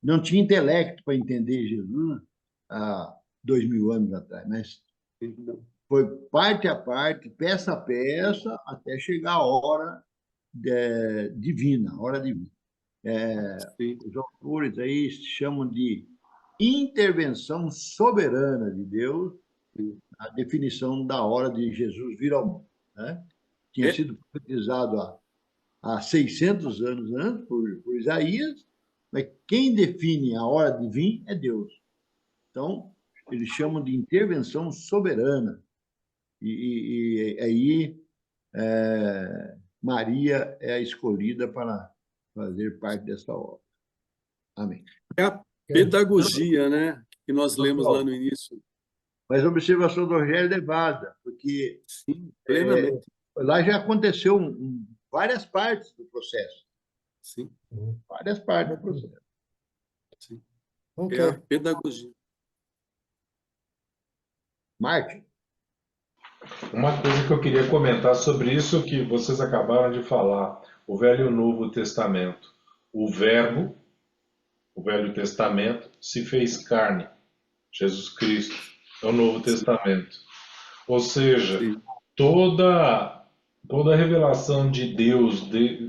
Não tinha intelecto para entender Jesus há 2000 anos atrás, mas Não. foi parte a parte, peça a peça, até chegar a hora divina, a hora divina. Sim. Os autores aí chamam de intervenção soberana de Deus, Sim. a definição da hora de Jesus vir ao mundo, né? Tinha É, sido profetizado há 600 anos antes por Isaías, mas quem define a hora de vir é Deus. Então, eles chamam de intervenção soberana. E aí Maria é a escolhida para fazer parte dessa obra. Amém. é a pedagogia, né? Que nós lemos lá Pessoal, no início. mas a observação do Rogério é válida, porque Sim, plenamente. lá já aconteceu várias partes do processo. Sim, Várias partes do processo. sim. Ok. É a pedagogia. Marte, Uma coisa que eu queria comentar sobre isso que vocês acabaram de falar, o Velho e o Novo Testamento. O Verbo, o Velho Testamento, se fez carne, Jesus Cristo, é o Novo Testamento. Ou seja, Sim, toda a revelação de Deus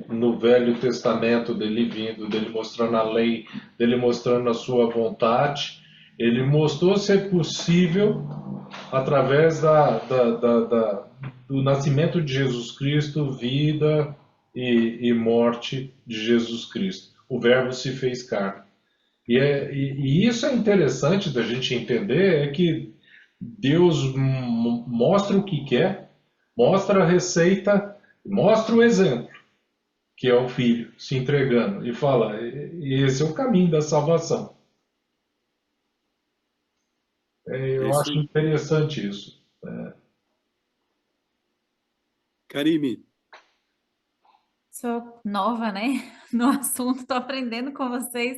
no Velho Testamento, dele vindo, dele mostrando a lei, dele mostrando a sua vontade, ele mostrou ser possível através do nascimento de Jesus Cristo, vida e morte de Jesus Cristo. O Verbo se fez carne. E isso é interessante da gente entender, é que Deus mostra o que quer, mostra a receita, mostra o exemplo, que é o Filho se entregando, e fala, esse é o caminho da salvação. é Eu isso acho aí. interessante isso. Karime, Sou nova, né, no assunto, estou aprendendo com vocês,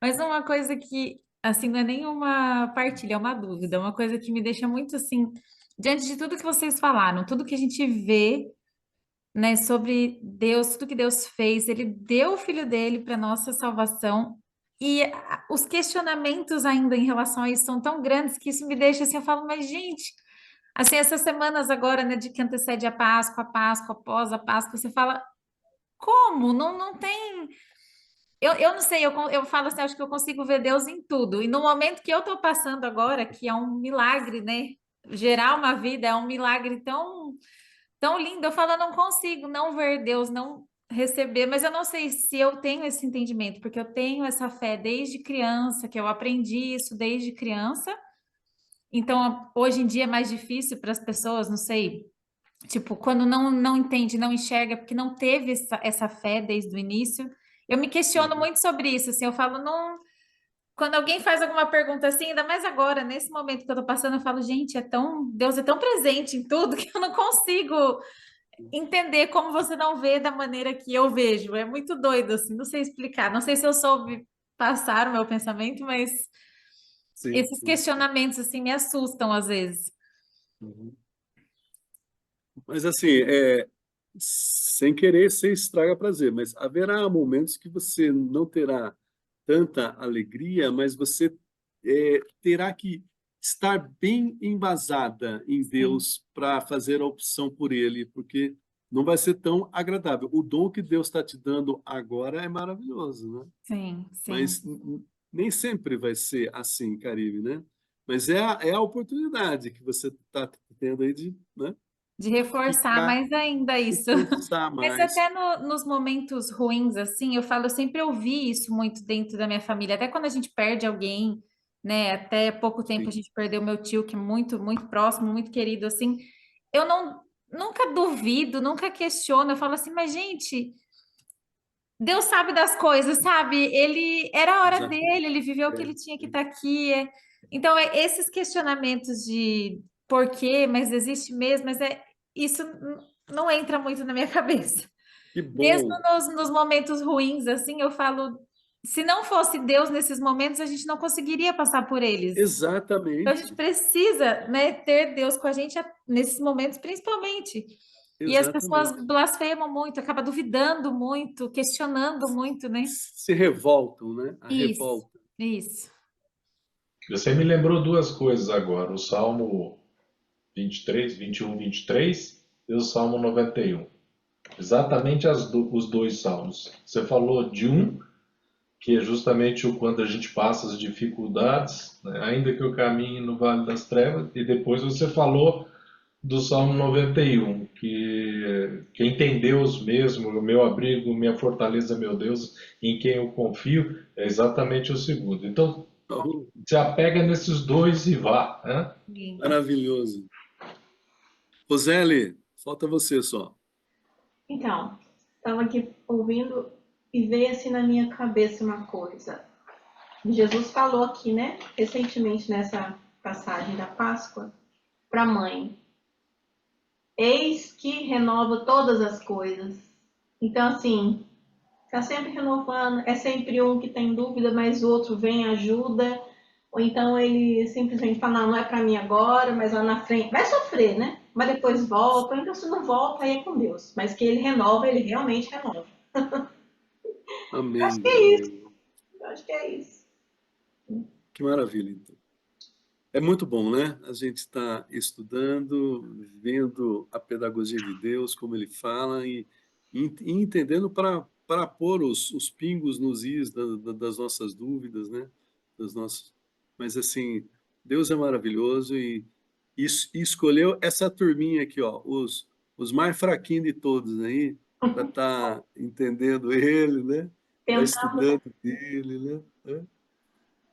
mas uma coisa que, assim, não é nenhuma partilha, é uma dúvida, uma coisa que me deixa muito, assim, diante de tudo que vocês falaram, tudo que a gente vê, né, sobre Deus, tudo que Deus fez, Ele deu o Filho dele para nossa salvação, e os questionamentos ainda em relação a isso são tão grandes que isso me deixa assim, eu falo, mas gente, assim, essas semanas agora, né, de que antecede a Páscoa, após a Páscoa, você fala, como? Não, não tem. Eu não sei, eu falo assim, acho que eu consigo ver Deus em tudo. E no momento que eu estou passando agora, que é um milagre, né? Gerar uma vida é um milagre tão, tão lindo. Eu falo, eu não consigo não ver Deus, não receber, mas eu não sei se eu tenho esse entendimento, porque eu tenho essa fé desde criança, que eu aprendi isso desde criança. Então, hoje em dia é mais difícil para as pessoas, não sei, tipo, quando não entende, não enxerga, porque não teve essa fé desde o início. Eu me questiono uhum, muito sobre isso, assim, eu falo, não. Quando alguém faz alguma pergunta assim, ainda mais agora, nesse momento que eu tô passando, eu falo, gente, Deus é tão presente em tudo que eu não consigo entender como você não vê da maneira que eu vejo. É muito doido, assim, não sei explicar. Não sei se eu soube passar o meu pensamento, mas sim, esses sim. questionamentos, assim, me assustam às vezes. Uhum. Mas assim, sem querer, você estraga prazer, mas haverá momentos que você não terá tanta alegria, mas você terá que estar bem embasada em Deus para fazer a opção por Ele, porque não vai ser tão agradável. O dom que Deus está te dando agora é maravilhoso, né? Sim, sim. Mas nem sempre vai ser assim, Caribe, né? Mas é a oportunidade que você está tendo aí de, né, De reforçar ficar, mais ainda isso. reforçar Mas mais. até nos momentos ruins, assim, eu falo, eu sempre ouvi isso muito dentro da minha família, até quando a gente perde alguém, né? Até pouco tempo a Sim, gente perdeu meu tio, que é muito, muito próximo, muito querido, assim. Eu nunca duvido, nunca questiono, eu falo assim, mas gente, Deus sabe das coisas, sabe? Ele era a hora exatamente. dele, ele viveu o que ele tinha que estar aqui. Então, esses questionamentos de por quê, mas existe mesmo, isso não entra muito na minha cabeça. Que Mesmo bom. nos momentos ruins, assim, eu falo, se não fosse Deus nesses momentos, a gente não conseguiria passar por eles. Então, a gente Exatamente. precisa, né, ter Deus com a gente nesses momentos, principalmente. E as pessoas Exatamente. blasfemam muito, acabam duvidando muito, questionando muito, né? Se revoltam, né? A Isso, revolta. isso. Você me lembrou duas coisas agora, o Salmo 23, 21, 23 e o Salmo 91. Exatamente os dois salmos. Você falou de um, que é justamente o quando a gente passa as dificuldades, né, ainda que eu caminhe no vale das trevas, e depois você falou do Salmo 91, que em Deus mesmo, o meu abrigo, minha fortaleza, meu Deus, em quem eu confio, é exatamente o segundo. Então, Oh, se apega nesses dois e vá, né? Sim. maravilhoso. Roseli, falta você só. Então, estava aqui ouvindo e veio assim na minha cabeça uma coisa. Jesus falou aqui, né, recentemente nessa passagem da Páscoa, para a mãe: Eis que renova todas as coisas. Então, assim, está sempre renovando, é sempre um que tem dúvida, mas o outro vem, ajuda, ou então ele simplesmente fala, não é para mim agora, mas lá na frente, vai sofrer, né? Mas depois volta, ou então se não volta, aí é com Deus. Mas que ele renova, ele realmente renova. Eu acho que Amém, é isso, amém. eu acho que é isso. Que maravilha, então. É muito bom, né? A gente está estudando, vendo a pedagogia de Deus, como ele fala, e entendendo para pôr os pingos nos is das nossas dúvidas, né? Das nossas... Mas, assim, Deus é maravilhoso e escolheu essa turminha aqui, ó, os mais fraquinhos de todos aí, para estar entendendo ele, né? Tá Tentando, né? estudando dele, né?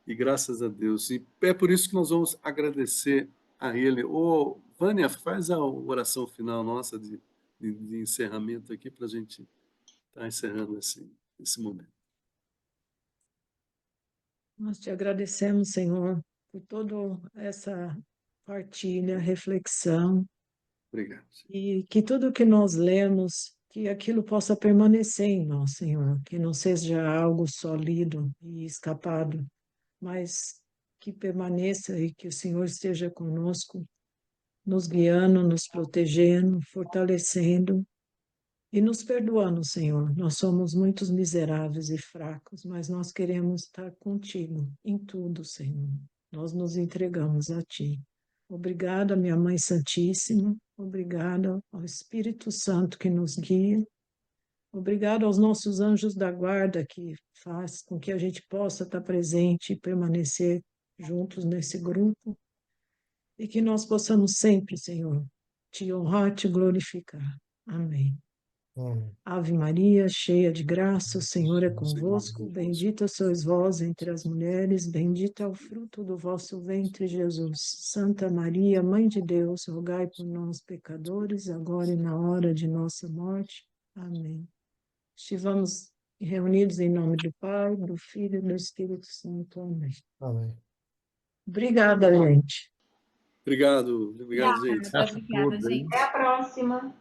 E graças a Deus. E é por isso que nós vamos agradecer a Ele. Ô, Vânia, faz a oração final nossa de encerramento aqui para a gente estar encerrando esse momento. Nós te agradecemos, Senhor, por toda essa partilha, reflexão, Obrigado. e que tudo que nós lemos, que aquilo possa permanecer em nós, Senhor, que não seja algo só lido e escapado, mas que permaneça e que o Senhor esteja conosco, nos guiando, nos protegendo, fortalecendo e nos perdoando, Senhor. Nós somos muitos miseráveis e fracos, mas nós queremos estar contigo em tudo, Senhor. Nós nos entregamos a Ti. Obrigada, minha Mãe Santíssima. Obrigada ao Espírito Santo que nos guia. Obrigada aos nossos anjos da guarda que faz com que a gente possa estar presente e permanecer juntos nesse grupo e que nós possamos sempre, Senhor, te honrar, te glorificar. Amém. Amém. Ave Maria, cheia de graça, o Senhor é Senhor, convosco. Bendita sois vós entre as mulheres, bendito é o fruto do vosso ventre, Jesus. Santa Maria, Mãe de Deus, rogai por nós, pecadores, agora e na hora de nossa morte. Amém. Estivamos reunidos em nome do Pai, do Filho e do Espírito Santo. Amém. Amém. Obrigada, gente. Obrigado, gente. Obrigada, gente. Até a próxima.